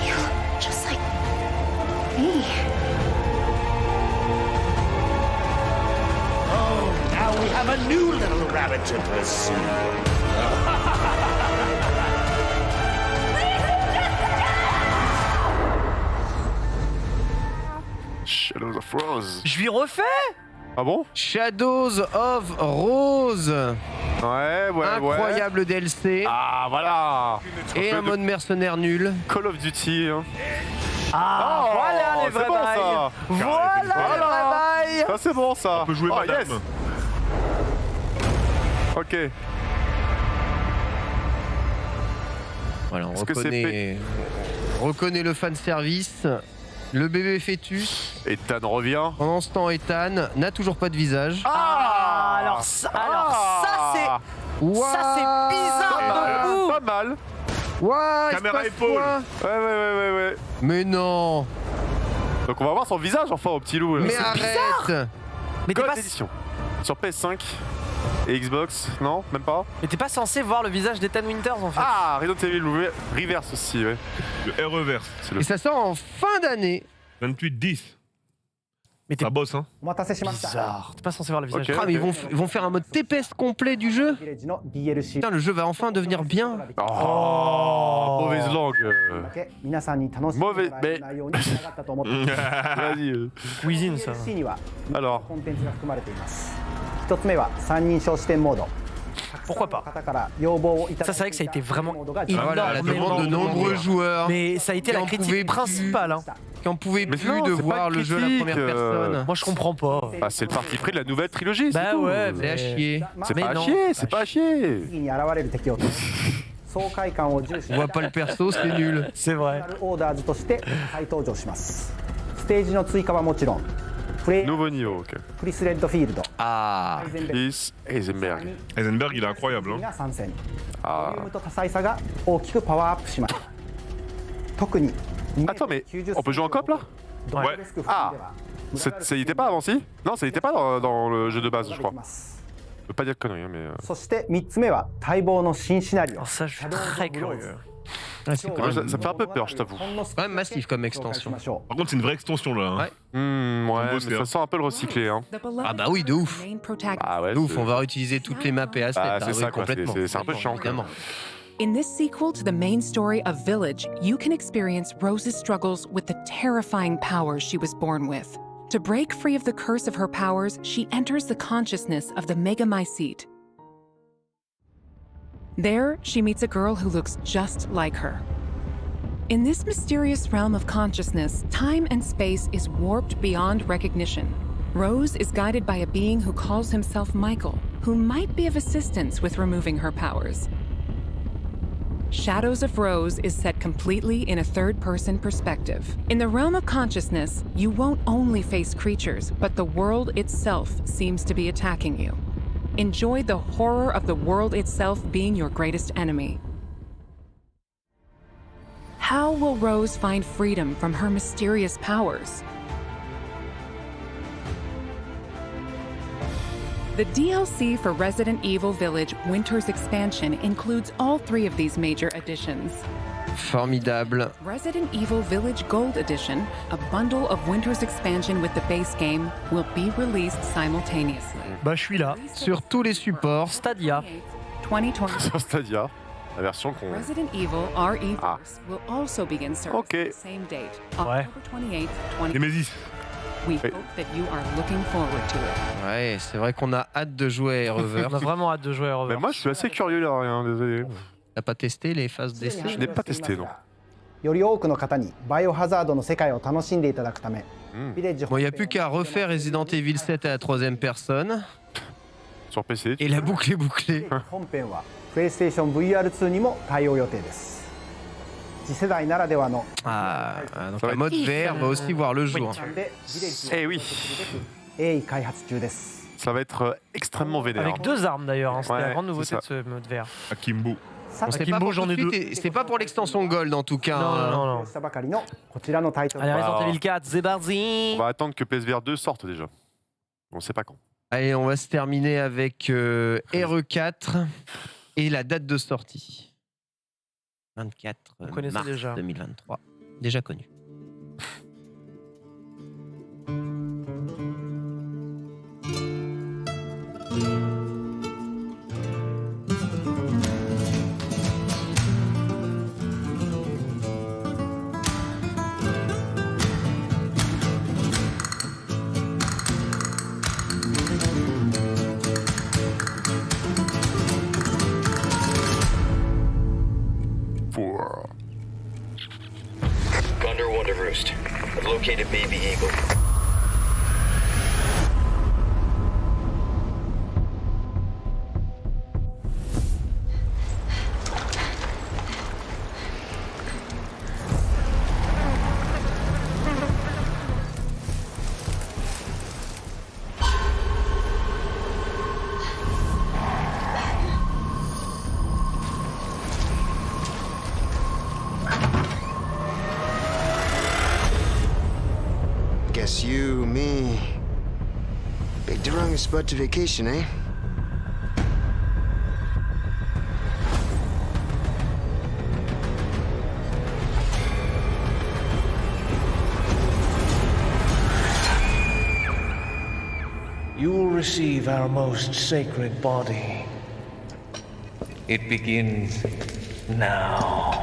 You're just like me. Now we have a new little rabbit to pursue. Shadows of Rose. Je lui refais. Ah bon? Shadows of Rose. Ouais. Incroyable DLC. Ah voilà. Et un mode mercenaire nul. Call of Duty. Hein. Ah, Oh, voilà les vrais c'est bon, bails. ça. Voilà les vrais bails. Ça c'est bon ça. On peut jouer oh, madame. yes. Ok. Voilà, on Est-ce que c'est reconnaît le fan service. Le bébé fœtus. Ethan revient. Pendant ce temps, Ethan n'a toujours pas de visage. Alors ça c'est bizarre de fou. Pas mal. Ouais, Caméra épaule. Ouais. Mais non. Donc on va voir son visage enfin au petit loup. Mais arrête. Mais t'es God pas... édition. Sur PS5 et Xbox, non, même pas. Mais t'es pas censé voir le visage d'Ethan Winters en fait. Ah, Resident Evil Reverse aussi, ouais. Le R-Reverse. Et ça sort en fin d'année. 28-10. Mais t'es Ça bosse, hein. bizarre. T'es pas censé voir le visage. Ok. Ah, mais ils vont faire un mode TPS complet du jeu. Putain, le jeu va enfin devenir bien. Oh, mauvaise langue. Mauvais. Mais. Vas-y. Cuisine ça. Alors. 1つ目は三人称視点モード。 Pourquoi pas? 方から要望をいただいていた Ça c'est vrai que ça a été vraiment Voilà, la demande de nombreux joueurs. Mais ça a été Qui la en critique pouvaient principale. Hein. Qui en pouvaient Mais plus non, de c'est voir pas le une jeu à la première critique, personne. Moi je comprends pas. Bah, c'est le parti pris de la nouvelle trilogie. Bah tout. ouais, C'est à chier. C'est Mais pas à non. chier, c'est pas à chier. 次に現れる敵を爽快感を重視 On voit pas le perso, c'est nul. C'est vrai. オーダーズとして再登場します。ステージの追加はもちろん、プレイ Nouveau niveau, ok. プリスレッドフィールド、 Ah. ハイゼンベル Chris Heisenberg. Heisenberg, il est incroyable. グ Hein. が参戦。ボリュ Ah. ームと多彩さが大きくパワーアップしました。特に Attends, mais on peut jouer en coop là? Ouais. Ah. Ça y était pas avant, si? Non, ça y était pas dans le jeu de base, je crois. Je peux pas dire de conneries, hein, mais. そして3つ目は待望の新シナリオ。 Alors ça je suis très curieux. Ah, c'est quand Ça même, me fait un peu peur, je t'avoue. quand même massif comme extension. Par contre, c'est une vraie extension là. Hein. Ouais. Ouais, Bossé, mais hein. ça sent un peu le recyclé, hein. Ah bah oui, de ouf. Ah ouais. De ouf, c'est- on va réutiliser toutes les maps et assets. Ah, Ah c'est oui, ça, quoi, complètement. c'est un peu chiant, quoi. Évidemment. In this sequel to the main story of Village, you can experience Rose's struggles with the terrifying powers she was born with. To break free of the curse of her powers, she enters the consciousness of the Megamycete. There, she meets a girl who looks just like her. In this mysterious realm of consciousness, time and space is warped beyond recognition. Rose is guided by a being who calls himself Michael, who might be of assistance with removing her powers. Shadows of Rose is set completely in a third-person perspective. In the realm of consciousness, you won't only face creatures, but the world itself seems to be attacking you. Enjoy the horror of the world itself being your greatest enemy. How will Rose find freedom from her mysterious powers? The DLC for Resident Evil Village Winter's Expansion includes all three of these major additions. Formidable. Resident Evil Village Gold Edition, a bundle of Winter's Expansion with the base game, will be released simultaneously. Bah je suis là. Sur tous les supports. Stadia. 2020. Sur Stadia, la version qu'on. Resident Evil RE-Verse will also begin service Ok. on the same date, Ouais. October 28th, 2020. Nemesis. We hope that you are looking forward to it. Ouais, c'est vrai qu'on a hâte de jouer à Reverse. On a vraiment hâte de jouer à Reverse. Mais moi, je suis assez curieux là, rien, désolé. T'as pas testé les phases d'essai? Je n'ai pas testé, non. より多くの方にバイオハザードの世界を楽しんでいただくため、ビレッジ Bon, il n'y a plus qu'à refaire Resident Evil 7 à la troisième personne. Sur PC. Et la boucle est bouclée. 本編は PlayStation VR2 にも対応予定です。次世代ならではの Ah, donc le mode VR va aussi voir le jour. でビレッジを Eh oui, 鋭意開発中です。 ça va être extrêmement vénère. Avec deux armes d'ailleurs, hein. C'était Ouais, la grande c'est nouveauté ça. de ce mode vert. Akimbo. C'est Akimbo, pas, pour j'en ai tout de deux. suite et c'est pas pour l'extension Gold en tout cas. Non, hein. non, non. したばかりのこちらのタイトル Allez, は Resident Evil 4, c'est parti. On va attendre que PSVR 2 sorte déjà. On sait pas quand. Allez, on va se terminer avec RE4 et la date de sortie. 24 connaissait mars déjà. 2023. Déjà connu. Gondor Wonder Roost. I've located Baby Eagle. guess you, me, picked the wrong spot to vacation, eh? You will receive our most sacred body. It begins now.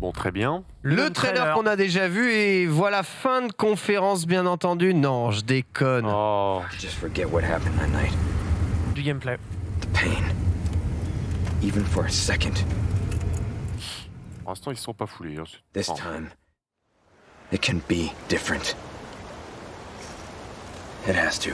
Bon, très bien. Le trailer qu'on a déjà vu et voilà, fin de conférence bien entendu. Non, je déconne. Oh. Just forget what happened that night. Du gameplay. The pain. Even for a second. Pour l'instant, ils se sont pas foulés. Hein. This time, it can be different. It has to.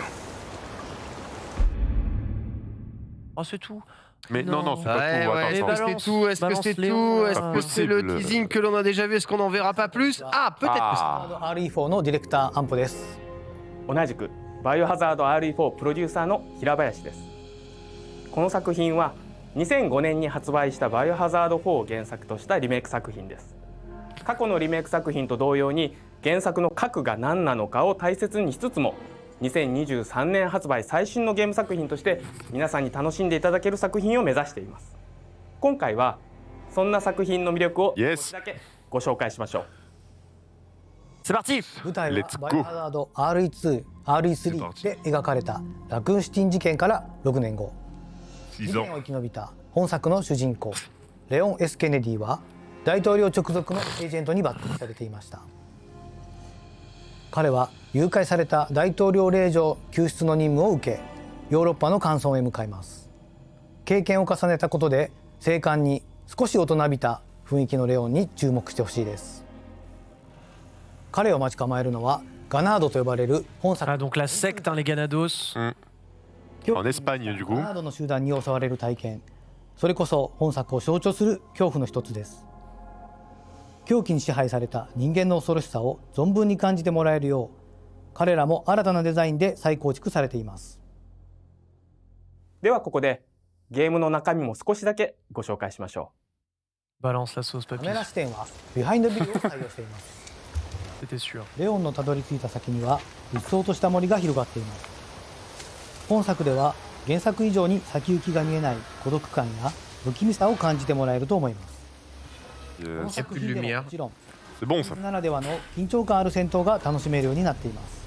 Oh, c'est tout. Mais non, c'est pas tout. Est-ce que c'est tout? Est-ce que c'est tout? Est-ce que c'est le teasing que l'on a déjà vu? Est-ce qu'on n'en verra pas plus? Ah, peut-être que c'est. RE4 のディレクターアンポです。同じくバイオハザード RE4 プロデューサーの平林です。この作品は2005年に発売したバイオハザード4を原作としたリメイク作品です。過去のリメイク作品と同様に原作の核が何なのかを大切にしつつも2023年発売最新のゲーム作品として皆さんに楽しんでいただける作品を目指しています。今回はそんな作品の魅力を少しだけご紹介しましょう。C'est parti! 舞台はバイオハザード RE2、RE3 で描かれたラクーンシティン事件から6年後、事件を生き延びた本作の主人公レオン・エス・ケネディは大統領直属のエージェントに抜擢されていました。彼は誘拐された大統領令嬢救出の任務を受け、ヨーロッパの乾村へ向かいます。経験を重ねたことで精悍に少し大人びた雰囲気のレオンに注目してほしいです。彼を待ち構えるのはガナードと呼ばれる本作。Donc la secte, les Ganados. En Espagne, du coup. ガナードの集団に襲われる体験、それこそ本作を象徴する恐怖の一つです。狂気に支配された人間の恐ろしさを存分に感じてもらえるよう、彼らも新たなデザインで再構築されています。ではここでゲームの中身も少しだけご紹介しましょう。Balance la sauce カ papy. メラ視点はビハインドビューを採用しています。C'était sûr. レオンのたどり着いた先には鬱蒼とした森が広がっています。本作では原作以上に先行きが見えない孤独感や不気味さを感じてもらえると思います。本作品でももちろんならではの緊張感ある戦闘が楽しめるようになっています。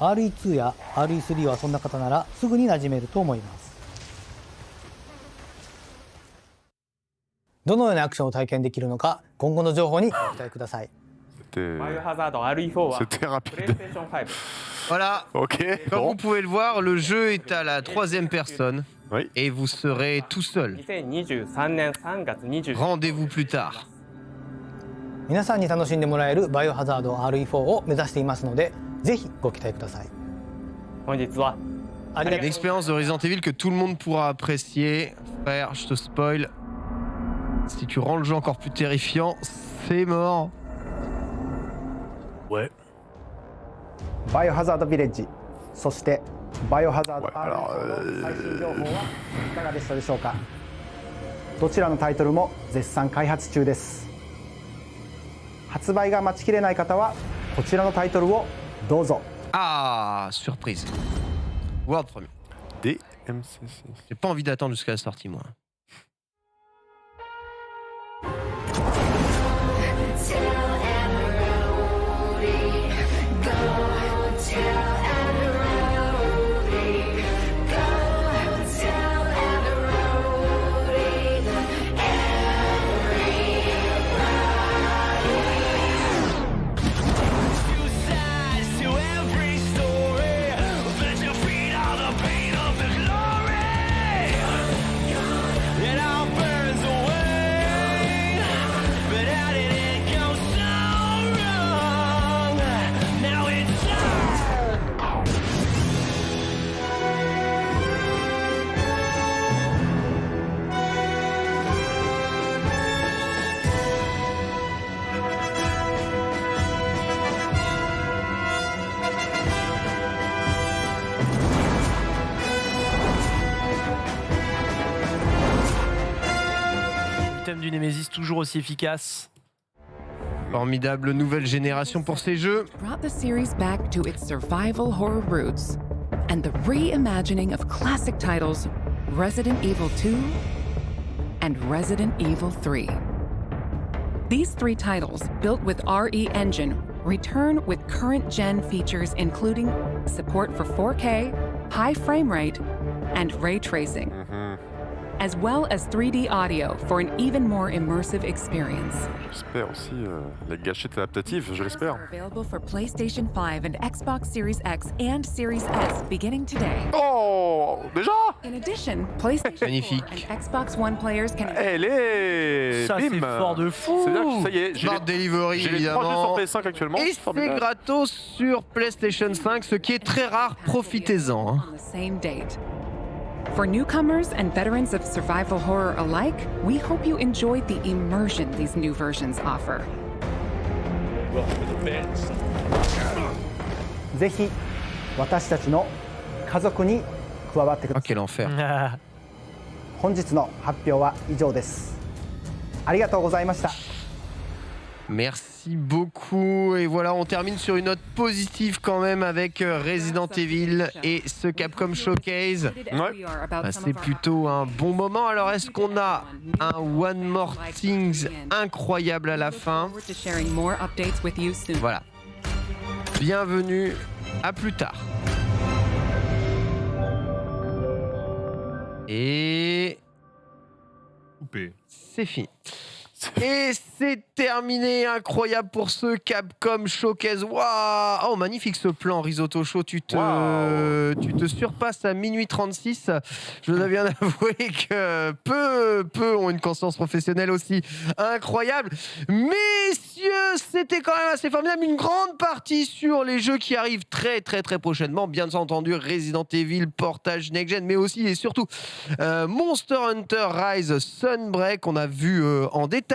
RE2 や RE3 を遊んだ方ならすぐに馴染めると思います。どのようなアクションを体験できるのか、今後の情報にご期待ください。バイオハザード RE4 はPlayStation 5。Voilà. Ok. Comme bon. vous pouvez le voir, le jeu est à la 3e personne. Oui. Et vous serez tout seul. 2023年3月20日。Rendez-vous plus tard. 皆さんに楽しんでもらえるバイオハザード RE4 を目指していますので、ぜひご期待ください。本日はl'expérience de Resident Evil que tout le monde pourra apprécier. Frère, je te spoil. Si tu rends le jeu encore plus terrifiant, c'est mort. Ouais. バイオハザードビレッジ、そしてバイオハザード RE4 の最新情報はいかがでしたでしょうか。どちらのタイトルも絶賛開発中です。発売が待ちきれない方はこちらのタイトルをどうぞ。Ah, surprise. World Premier. DMCC. J'ai pas envie d'attendre jusqu'à la sortie, moi. thème du Nemesis toujours aussi efficace. Formidable nouvelle génération pour ces jeux. Brought the series back to its survival horror roots and the reimagining of classic titles Resident Evil 2 and Resident Evil 3. These 3 titles, built with RE Engine, return with current-gen features including support for 4K, high frame rate, and ray tracing, as well as 3D audio for an even more immersive experience. J'espère aussi la gâchette adaptative, je l'espère. Available for PlayStation 5 and Xbox Series X and Series S beginning today. Oh, déjà? In addition, PlayStation 4 and Xbox One players can... Elle est... Ça, c'est fort de fou. C'est-à-dire que ça y est, Smart Delivery, j'ai les 3 jeux sur PS5 actuellement. Et c'est gratos sur PlayStation 5, ce qui est très rare, profitez-en. On the same date. For newcomers and veterans of survival horror alike, we hope you enjoyed the immersion these new versions offer. ぜひ私たちの家族に加わってください。Quel enfer. 本日の発表は以上です。ありがとうございました。 Merci beaucoup. Et voilà, on termine sur une note positive quand même avec Resident Evil et ce Capcom Showcase. C'est plutôt un bon moment. Alors, est-ce qu'on a un One More Things incroyable à la fin? Voilà. Bienvenue, à plus tard. Et... c'est fini. Et c'est terminé, incroyable pour ce Capcom Showcase. Waouh! Oh, magnifique ce plan, Risotto Show. Tu te surpasses à minuit 36. Je dois bien avouer que peu ont une conscience professionnelle aussi incroyable. Messieurs, c'était quand même assez formidable. Une grande partie sur les jeux qui arrivent très prochainement. Bien entendu, Resident Evil, portage Next Gen, mais aussi et surtout Monster Hunter Rise Sunbreak. On a vu en détail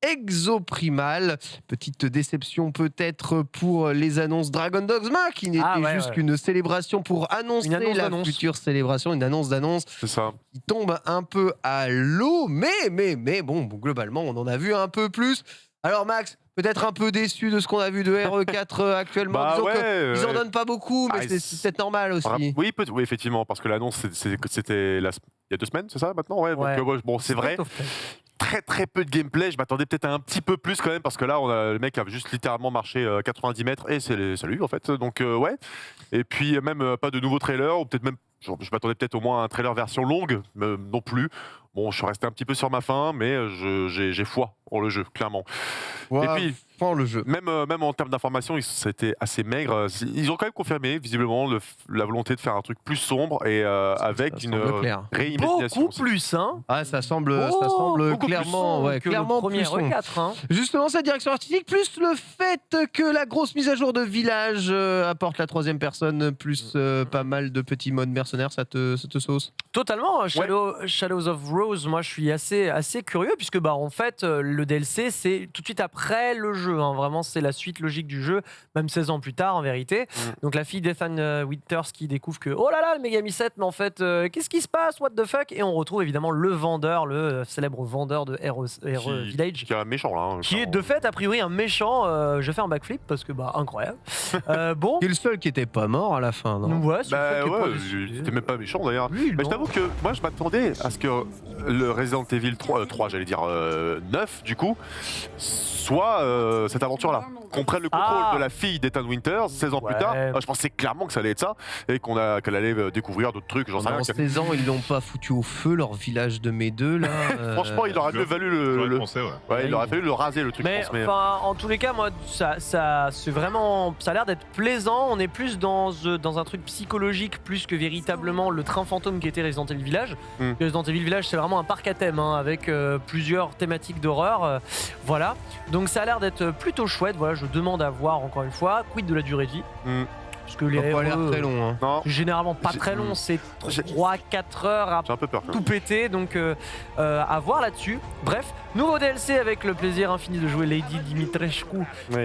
Exoprimal. Petite déception peut-être pour les annonces Dragon Dogma, qui n'était juste qu'une célébration pour annoncer la future célébration, une annonce d'annonce qui tombe un peu à l'eau, mais bon, globalement, on en a vu un peu plus. Alors Max, peut-être un peu déçu de ce qu'on a vu de RE4 actuellement. Disons qu'ils en donnent pas beaucoup, mais c'est peut-être normal aussi. Oui, effectivement, parce que l'annonce, c'était il y a 2 semaines, c'est ça maintenant? Donc, bon, c'est vrai. Très peu de gameplay, je m'attendais peut-être à un petit peu plus quand même, parce que là le mec a juste littéralement marché 90 mètres et c'est lui en fait, donc ouais. Et puis même pas de nouveaux trailers, ou peut-être même, je m'attendais peut-être au moins à un trailer version longue, mais non plus. Bon, je suis resté un petit peu sur ma faim, mais j'ai foi en le jeu, clairement. Ouais, et puis, le jeu. Même en termes d'informations, c'était assez maigre. Ils ont quand même confirmé, visiblement, la volonté de faire un truc plus sombre et avec une réimagination. Beaucoup plus, hein. Ah, ça semble clairement, clairement premier plus sombre. RE4, hein. Justement, cette direction artistique, plus le fait que la grosse mise à jour de Village apporte la 3e personne, plus pas mal de petits modes mercenaires, ça te sauce? Totalement. Shadows of Rose, moi je suis assez curieux, puisque en fait le DLC c'est tout de suite après le jeu, hein. Vraiment c'est la suite logique du jeu, même 16 ans plus tard en vérité. Donc la fille d'Ethan Winters qui découvre que oh là là le Megami 7, mais en fait qu'est-ce qui se passe, what the fuck, et on retrouve évidemment le vendeur, le célèbre vendeur de RE Village, qui est un méchant là, hein, qui est de fait a priori un méchant. Je fais un backflip parce que incroyable. Bon, qui est le seul qui était pas mort à la fin, non? Ouais, c'était même pas méchant d'ailleurs. Mais je t'avoue que moi je m'attendais à ce que le Resident Evil 3 j'allais dire 9 du coup, soit cette aventure-là, qu'on prenne le contrôle de la fille d'Ethan Winters 16 ans plus tard. Je pensais clairement que ça allait être ça, et qu'elle allait découvrir d'autres trucs, j'en sais rien. En 16 ans, ils l'ont pas foutu au feu, leur village de mes deux là. Franchement, il aurait mieux valu il aurait fallu le raser le truc. Mais en tous les cas, moi ça c'est vraiment, ça a l'air d'être plaisant. On est plus dans un truc psychologique plus que véritablement le train fantôme qui était Resident Evil Village. Resident Evil Village, c'est vraiment un parc à thème, hein, avec plusieurs thématiques d'horreur. Voilà. Donc ça a l'air d'être plutôt chouette. Voilà, je demande à voir encore une fois. Quid de la durée de vie? Parce que les pas l'air très long, hein. Généralement pas très long, c'est 3-4 heures à un peu peur, tout péter, donc à voir là-dessus. Bref, nouveau DLC avec le plaisir infini de jouer Lady Dimitrescu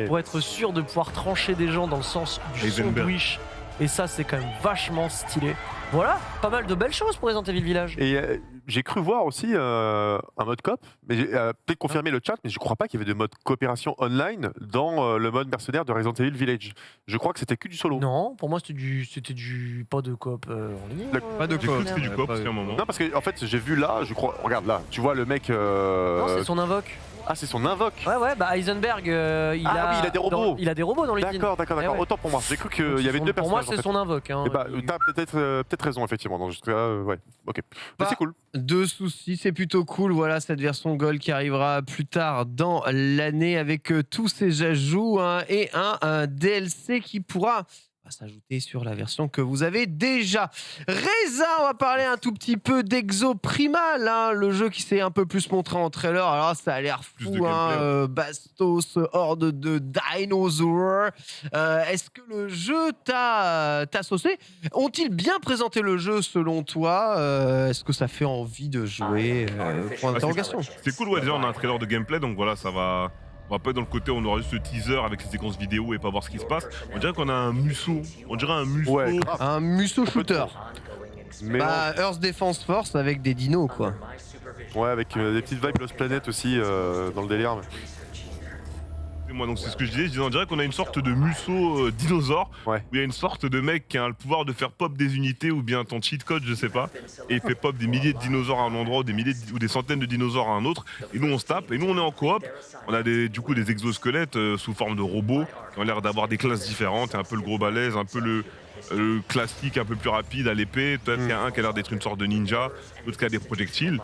pour être sûr de pouvoir trancher des gens dans le sens du sandwich. Et ça, c'est quand même vachement stylé. Voilà, pas mal de belles choses pour Resident Evil Village. Et j'ai cru voir aussi un mode coop, mais peut-être confirmer le chat, mais je crois pas qu'il y avait de mode coopération online dans le mode mercenaire de Resident Evil Village. Je crois que c'était que du solo. Non, pour moi c'était du pas de coop en ligne. Pas de coop. J'ai cru du coop aussi à un moment. Non, parce que en fait, j'ai vu là, je crois. Regarde là, tu vois le mec. Non, c'est son invoque. Ah, c'est son invoque. Ouais, bah Heisenberg, il a des robots. il a des robots dans l'usine. D'accord. Eh ouais. Autant pour moi. J'ai cru qu'il y avait deux personnages. Pour moi, en c'est fait. son invoque. Hein. Eh bah, t'as peut-être raison, effectivement. Dans ce cas, ouais. Ok. Mais c'est cool. De soucis, c'est plutôt cool. Voilà cette version Gold qui arrivera plus tard dans l'année avec tous ces ajouts et un DLC qui pourra s'ajouter sur la version que vous avez déjà. Reza, on va parler un tout petit peu d'Exoprimal, le jeu qui s'est un peu plus montré en trailer. Alors ça a l'air fou, Bastos, horde de dinosaures. Est-ce que le jeu t'a saucé? Ont-ils bien présenté le jeu selon toi? Est-ce que ça fait envie de jouer? Point d'interrogation. C'est cool, ouais, déjà on a un trailer de gameplay, donc voilà, ça va... On va pas être dans le côté où on aura juste le teaser avec les séquences vidéo et pas voir ce qui se passe. On dirait qu'on a un Musso. On dirait un Musso. Ouais, un Musso shooter. Earth Defense Force avec des dinos, quoi. Ouais, avec des petites vibes Lost Planet aussi dans le délire. Moi, donc c'est ce que je disais, on dirait qu'on a une sorte de Musso dinosaure, où il y a une sorte de mec qui a le pouvoir de faire pop des unités ou bien ton cheat code, je sais pas, et il fait pop des milliers de dinosaures à un endroit ou des centaines de dinosaures à un autre, et nous on se tape, et nous on est en coop, on a du coup des exosquelettes sous forme de robots qui ont l'air d'avoir des classes différentes, un peu le gros balèze, un peu le classique un peu plus rapide à l'épée, peut-être qu'il y a un qui a l'air d'être une sorte de ninja, l'autre qui a des projectiles.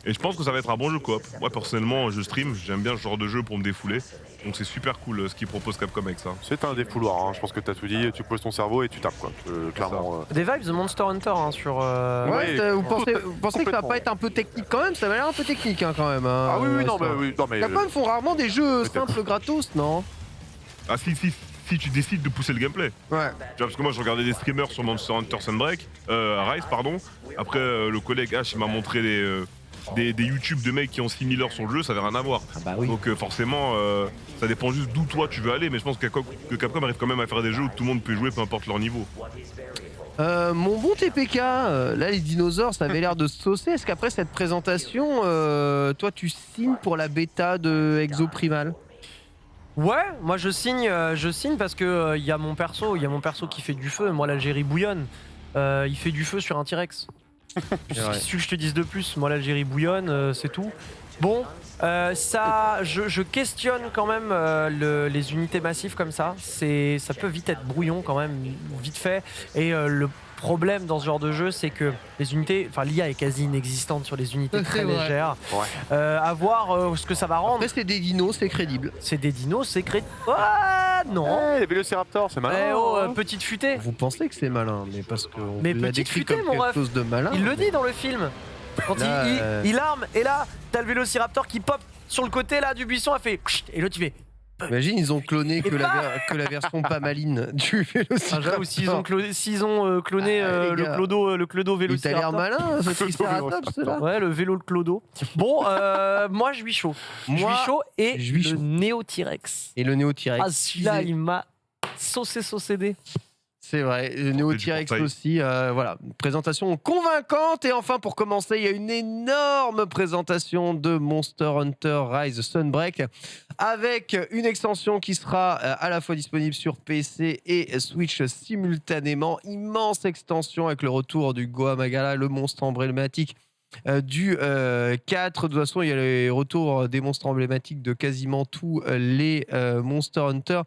Et je pense que ça va être un bon jeu coop. Moi personnellement je stream, j'aime bien ce genre de jeu pour me défouler. Donc c'est super cool ce qu'ils proposent Capcom avec ça. C'est un défouloir, je pense que t'as tout dit, tu poses ton cerveau et tu tapes quoi, clairement. Des vibes de Monster Hunter sur... Ouais, vous pensez que ça va pas être un peu technique quand même? Ça va l'air un peu technique quand même. Ah oui, non mais... Capcom font rarement des jeux simples gratos, non? Ah si tu décides de pousser le gameplay. Ouais. Tu vois, parce que moi je regardais des streamers sur Monster Hunter Sunbreak, Rise pardon. Après le collègue H il m'a montré des YouTube de mecs qui ont 6000 heures sur le jeu, ça n'avait rien à voir. Donc forcément ça dépend juste d'où toi tu veux aller, mais je pense que Capcom arrive quand même à faire des jeux où tout le monde peut jouer peu importe leur niveau. Mon bon TPK, là les dinosaures ça avait l'air de se saucer. Est-ce qu'après cette présentation, toi tu signes pour la bêta de Exoprimal? Ouais, moi je signe parce que y a mon perso qui fait du feu. Moi l'Algérie bouillonne, il fait du feu sur un T-Rex. Qu'est-ce que je te dise de plus? Moi l'Algérie bouillonne, c'est tout. Bon, je questionne quand même les unités massives comme ça. Ça peut vite être brouillon quand même, vite fait. Et le problème dans ce genre de jeu, c'est que les unités, l'IA est quasi inexistante sur les unités très légères. Ouais. À voir ce que ça va rendre. Après c'est des dinos, c'est crédible. C'est des dinos, c'est crédible. Ah non. Les Vélociraptors, c'est malin. Petite futée. Vous pensez que c'est malin, mais parce qu'on l'a décrit futée, comme quelque chose de malin. Il le dit dans le film. Quand il arme, et là, t'as le Vélociraptor qui pop sur le côté là du buisson, elle fait. Et l'autre, il fait. Imagine, ils ont cloné que la version pas maline du Vélociraptor. Ou s'ils ont cloné le Clodo Vélociraptor. Il t'a l'air malin, ce Triceratops là. Ouais, le vélo de Clodo. Bon, moi je suis chaud. Je suis chaud et le Néo T-Rex. Et le Néo T-Rex. Ah, celui-là, il m'a saucé. C'est vrai, le Néo T-Rex aussi, voilà, présentation convaincante. Et enfin, pour commencer, il y a une énorme présentation de Monster Hunter Rise Sunbreak avec une extension qui sera à la fois disponible sur PC et Switch simultanément. Immense extension avec le retour du Goa Magala, le monstre emblématique du 4. De toute façon, il y a les retours des monstres emblématiques de quasiment tous les Monster Hunter.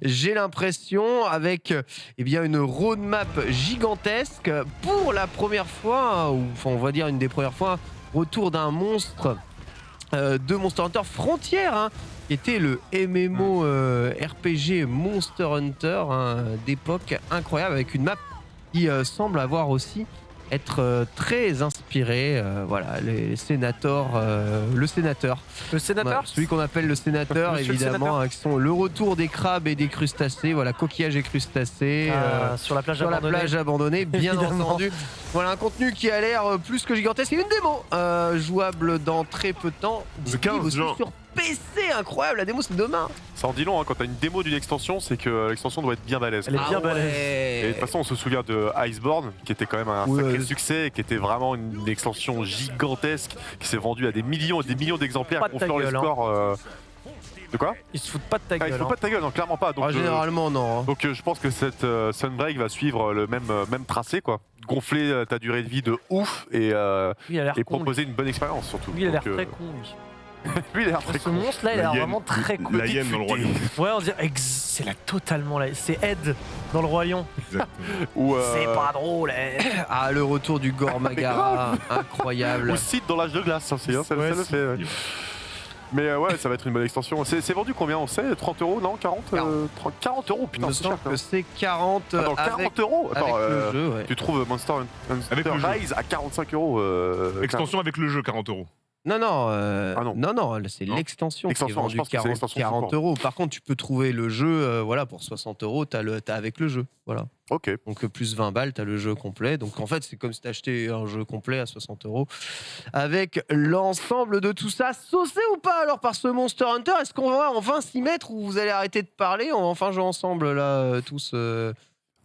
J'ai l'impression, avec une roadmap gigantesque pour la première fois, ou on va dire une des premières fois, retour d'un monstre de Monster Hunter Frontier, qui était le MMO RPG Monster Hunter d'époque incroyable, avec une map qui semble avoir aussi être très inspiré, voilà, les sénateurs, le sénateur, celui qu'on appelle le sénateur, évidemment, qui sont le retour des crabes et des crustacés, voilà, coquillages et crustacés sur la plage abandonnée, bien entendu. Voilà un contenu qui a l'air plus que gigantesque. Et une démo jouable dans très peu de temps, disponible aussi sur PC incroyable, la démo c'est demain. Ça en dit long, hein, quand t'as une démo d'une extension, c'est que l'extension doit être bien balèze. Elle est bien balèze. Et de toute façon, on se souvient de Iceborne, qui était quand même un sacré succès, et qui était vraiment une extension gigantesque, qui s'est vendue à des millions et des millions d'exemplaires, gonflant les scores. De quoi? Ils se foutent pas de ta gueule. Ils se foutent pas de ta gueule, non, clairement pas. Donc, généralement, non. Donc je pense que cette Sunbreak va suivre le même tracé, quoi. Gonfler ta durée de vie de ouf et proposer une bonne expérience, surtout. Lui, il a l'air très con, lui. Lui, il a l'air très Ce con. monstre là, il a l'air vraiment très con. La hyène dans le royaume. Ouais, on dirait. C'est là totalement là. C'est Ed dans le royaume. C'est pas drôle, Ed. Ah, le retour du Gore Magara. Incroyable. Ou Sid dans l'âge de glace, aussi, hein, ça le fait. Ouais. Mais ouais, ça va être une bonne extension. C'est vendu combien, on sait? 30 €, non? 40 €, putain, c'est cher. Que c'est 40 €. Attends, 40 €? Attends, avec le jeu, ouais. Tu trouves Monster Rise à 45 €. Extension avec le jeu, 40 €. Non, c'est l'extension qui est vendue 40 €. Par contre, tu peux trouver le jeu pour 60 €, t'as avec le jeu. Voilà. Ok. Donc plus 20 balles, t'as le jeu complet. Donc en fait, c'est comme si t'achetais un jeu complet à 60 € avec l'ensemble de tout ça. Saucé ou pas alors par ce Monster Hunter? Est-ce qu'on va enfin s'y mettre ou vous allez arrêter de parler? On va enfin jouer ensemble là, tous.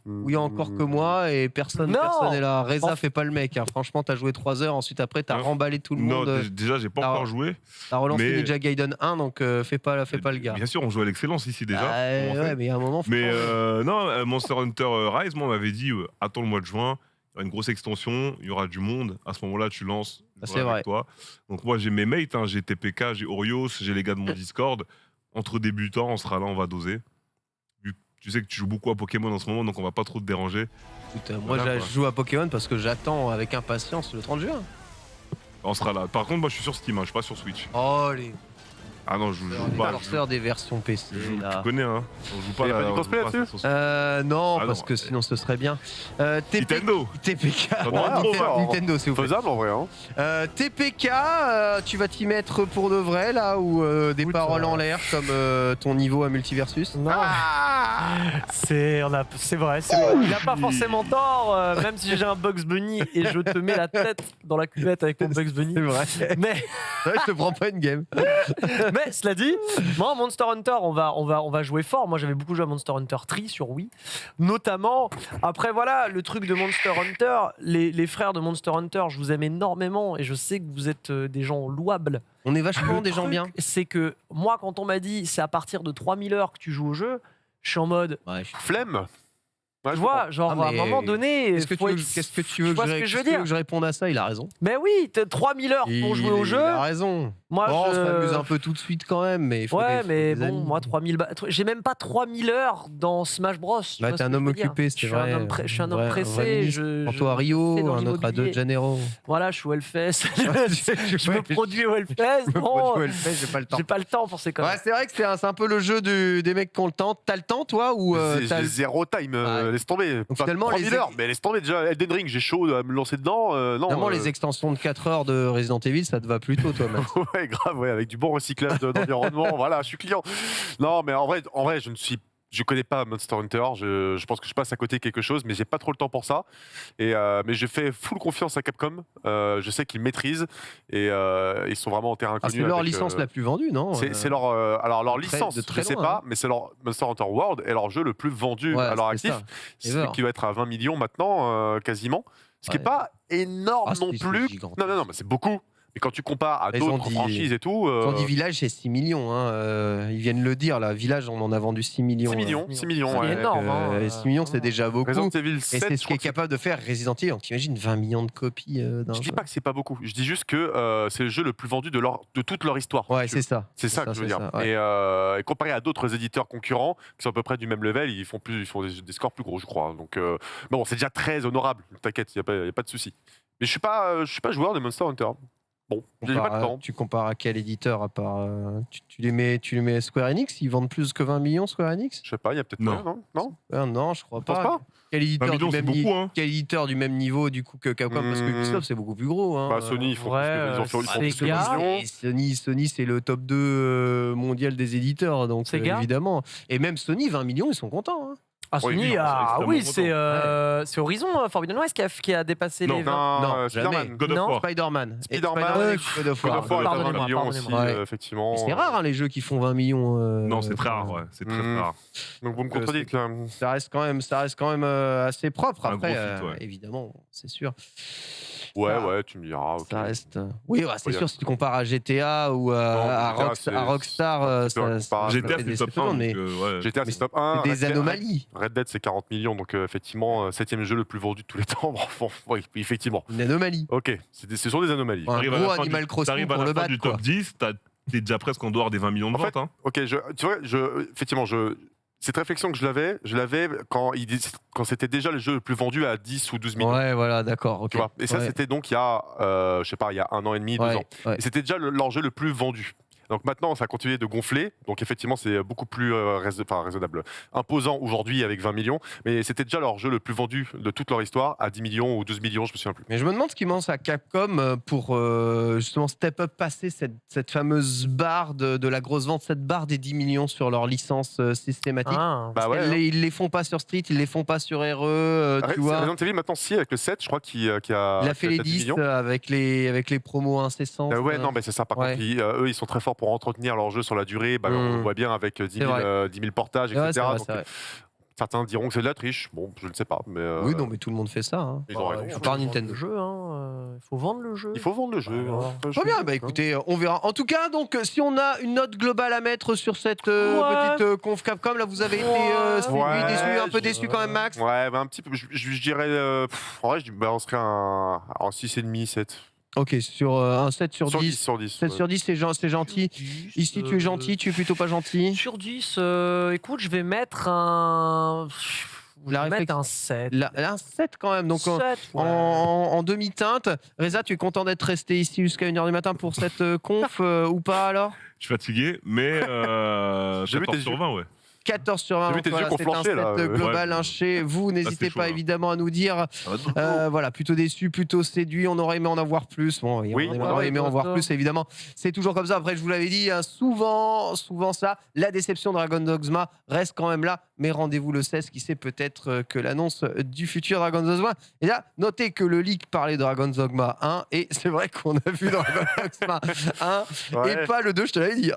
Où il y a encore que moi et personne est là. Reza fait pas le mec. Hein. Franchement, t'as joué 3 heures. Ensuite, après, t'as remballé tout le monde. Non, déjà, j'ai pas encore joué. T'as relancé Ninja Gaiden 1, donc fais pas le gars. Bien sûr, on joue à l'excellence ici déjà. Ouais, mais il y a un moment. Mais non, Monster Hunter Rise, moi, on m'avait dit attends le mois de juin. Il y aura une grosse extension, il y aura du monde. À ce moment-là, tu lances. C'est vrai. Toi. Donc, moi, j'ai mes mates. J'ai TPK, j'ai Orios, j'ai les gars de mon Discord. Entre débutants, on sera là, on va doser. Tu sais que tu joues beaucoup à Pokémon en ce moment, donc on va pas trop te déranger. Écoute, moi, je joue à Pokémon parce que j'attends avec impatience le 30 juin. On sera là. Par contre, moi, je suis sur Steam, je suis pas sur Switch. Oh, les... Ah non, je joue pas. Forceur des versions PC. Tu connais, hein. On joue pas. Il y a pas du cosplay là-dessus? Non, parce que sinon ce serait bien. Nintendo. TPK. Nintendo, c'est faisable en vrai. Hein. TPK, tu vas t'y mettre pour de vrai là ou des paroles en l'air comme ton niveau à Multiversus? Non. C'est vrai. Il a pas forcément tort, même si j'ai un Bugs Bunny et je te mets la tête dans la cuvette avec mon Bugs Bunny. C'est vrai. Mais je te prends pas une game. Mais cela dit, moi Monster Hunter, on va jouer fort. Moi j'avais beaucoup joué à Monster Hunter 3 sur Wii, notamment. Après voilà, le truc de Monster Hunter, les frères de Monster Hunter, je vous aime énormément et je sais que vous êtes des gens louables. On est vachement des gens bien. C'est que moi quand on m'a dit c'est à partir de 3000 heures que tu joues au jeu, je suis en mode flemme. Ouais, tu vois, genre à un moment donné. Qu'est-ce que tu veux que je réponde à ça? Il a raison. Mais oui, 3000 heures pour jouer au jeu. Il a raison. Moi, on s'amuse un peu tout de suite quand même. Mais moi, 3000. J'ai même pas 3000 heures dans Smash Bros. Bah, t'es un homme occupé, c'est vrai. Je suis un homme pressé. Tantôt à Rio, un autre à De Janeiro. Voilà, je suis au Hellfest. Je me produis au Hellfest. Bon, j'ai pas le temps. J'ai pas le temps pour ces conneries. Ouais, c'est vrai que c'est un peu le jeu des mecs qui ont le temps. T'as le temps, toi ou j'ai zéro time. Laisse tomber. Finalement, 3000 heures, mais laisse tomber déjà. Elden Ring, j'ai chaud à me lancer dedans. Non. Finalement, les extensions de 4 heures de Resident Evil, ça te va plutôt, toi, Max. Ouais, grave, ouais, avec du bon recyclage d'environnement. Voilà, je suis client. Non, mais en vrai, je connais pas Monster Hunter. Je pense que je passe à côté de quelque chose, mais j'ai pas trop le temps pour ça. Mais je fais full confiance à Capcom. Je sais qu'ils maîtrisent et ils sont vraiment en terrain inconnu. C'est leur licence la plus vendue, non? C'est leur alors leur licence, je sais pas, mais c'est leur Monster Hunter World est leur jeu le plus vendu à leur actif, qui va être à 20 millions maintenant quasiment. Ce qui est pas énorme non plus. Non, mais c'est beaucoup. Et quand tu compares à d'autres franchises et tout. Quand on dit Village, c'est 6 millions. Hein. Ils viennent le dire, là. Village, on en a vendu 6 millions. 6 millions, ouais. C'est énorme. 6 millions, c'est déjà beaucoup. Resident Evil 7, et c'est ce qui est capable de faire Resident Evil. Donc, t'imagines 20 millions de copies d'un jeu. Je dis pas que c'est pas beaucoup. Je dis juste que c'est le jeu le plus vendu de toute leur histoire. Ouais, c'est ça. C'est ça que je veux dire. Et comparé à d'autres éditeurs concurrents qui sont à peu près du même level, ils font des scores plus gros, je crois. Donc, bon, c'est déjà très honorable. T'inquiète, il n'y a pas de souci. Mais je suis pas joueur de Monster Hunter. Bon, j'ai pas de temps. Tu compares à quel éditeur à part tu les mets Square Enix? Ils vendent plus que 20 millions Square Enix? Je sais pas, il y a peut-être non. Non, je crois pas. Pas. Quel éditeur du même niveau du coup que Capcom? Parce que Ubisoft c'est beaucoup plus gros. Hein. Bah, Sony ils ont fait Sony c'est le top 2 mondial des éditeurs, donc évidemment. Et même Sony 20 millions ils sont contents. Hein. Ah, Sony, c'est Horizon Forbidden West qui a dépassé les 20. Non, Spider-Man. God of War. Spider-Man. Spider-Man, God of War. God of War, 20 millions aussi, effectivement. C'est rare, hein, les jeux qui font 20 millions. Non, c'est très rare, ouais. C'est très rare. Donc vous me contredites là. Ça reste quand même assez propre. Après, ouais. évidemment, c'est sûr. Ouais, tu me diras. Okay. Ça reste. Oui, c'est sûr, si tu compares à GTA ou à Rockstar, GTA c'est top 1. Mais GTA c'est top 1. C'est des anomalies. Red Dead c'est 40 millions, donc effectivement, 7ème jeu le plus vendu de tous les temps. Bon, oui, effectivement. Une anomalie. Ok, ce sont des anomalies. Un gros Animal Crossing pour le battre. T'arrives à la fin du top 10, t'es déjà presque en dehors des 20 millions de ventes. Ok, tu vois, effectivement, cette réflexion que je l'avais quand c'était déjà le jeu le plus vendu à 10 ou 12 millions. Ouais, voilà, d'accord. Okay. Tu vois, et ça, c'était donc il y a, je sais pas, il y a 1 an et demi, 2 ans. Ouais. Et c'était déjà leur jeu le plus vendu. Donc maintenant, ça a continué de gonfler. Donc effectivement, c'est beaucoup plus raisonnable, imposant aujourd'hui avec 20 millions. Mais c'était déjà leur jeu le plus vendu de toute leur histoire à 10 millions ou 12 millions, je me souviens plus. Mais je me demande ce qui manque à Capcom pour justement step up, passer cette fameuse barre de la grosse vente, cette barre des 10 millions sur leur licence systématique. Ils les font pas sur Street, ils les font pas sur RE. Tu vois. Resident Evil maintenant, si, avec le 7, je crois qu'il a. Il a fait les 10 avec les promos incessantes. Ouais, non, mais c'est ça. Par contre, eux, ils sont très forts pour entretenir leur jeu sur la durée. On le voit bien avec 10 000 portages, etc. Certains diront que c'est de la triche. Bon, je ne sais pas. Mais oui, non, mais tout le monde fait ça. Hein. Ils ont raison. Il faut vendre le jeu. Il faut vendre le jeu. Il faut vendre le jeu. Très bien, écoutez, on verra. En tout cas, donc, si on a une note globale à mettre sur cette petite conf Capcom, là, vous avez été déçu, un peu déçu quand même, Max. Ouais, un petit peu. Je dirais. En vrai, on serait un 6,5, 7. Ok, sur un 7 sur 10. 7 sur 10, c'est gentil. Ici, tu es gentil, tu es plutôt pas gentil. Sur 10, écoute, je vais mettre un 7. Un 7 quand même. Donc 7, en demi-teinte. Reza, tu es content d'être resté ici jusqu'à 1h du matin pour cette conf ou pas alors? Je suis fatigué, mais 14 sur 20, ouais. 14 sur 20, c'est un set global chez vous. N'hésitez pas évidemment à nous dire. Voilà, plutôt déçu, plutôt séduit. On aurait aimé en avoir plus. Bon, on aurait aimé en voir plus, évidemment. C'est toujours comme ça. Après, je vous l'avais dit, souvent ça. La déception de Dragon Dogma reste quand même là. Mais rendez-vous le 16, qui sait peut-être que l'annonce du futur Dragon Dogma. Et là, notez que le leak parlait de Dragon Dogma 1. Et c'est vrai qu'on a vu Dragon Dogma 1 et pas le 2, je te l'avais dit.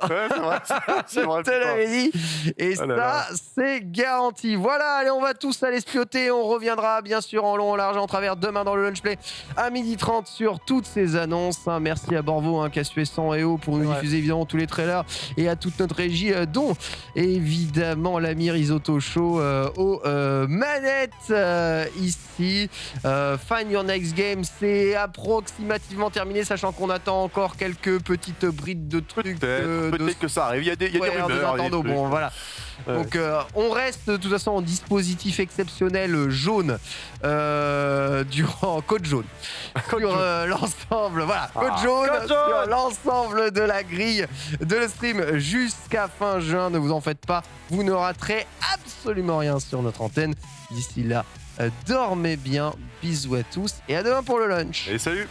C'est vrai. Je te l'avais dit. Et ça, c'est garanti. Voilà, allez, on va tous aller spioter. On reviendra bien sûr en long, en large, en travers demain dans le Lunch Play à 12h30 sur toutes ces annonces. Merci à Borvo, Cassué 100 et O pour nous diffuser évidemment tous les trailers et à toute notre régie, dont évidemment l'ami Risotto Show aux manettes ici. Find Your Next Game, c'est approximativement terminé, sachant qu'on attend encore quelques petites brides de trucs. Peut-être que ça arrive. Il y a des rumeurs. Bon, voilà. Donc on reste de toute façon en dispositif exceptionnel jaune durant code jaune sur l'ensemble, voilà, code jaune sur l'ensemble de la grille de le stream jusqu'à fin juin. Ne vous en faites pas, vous ne raterez absolument rien sur notre antenne. D'ici là, dormez bien, bisous à tous et à demain pour le lunch. Et salut.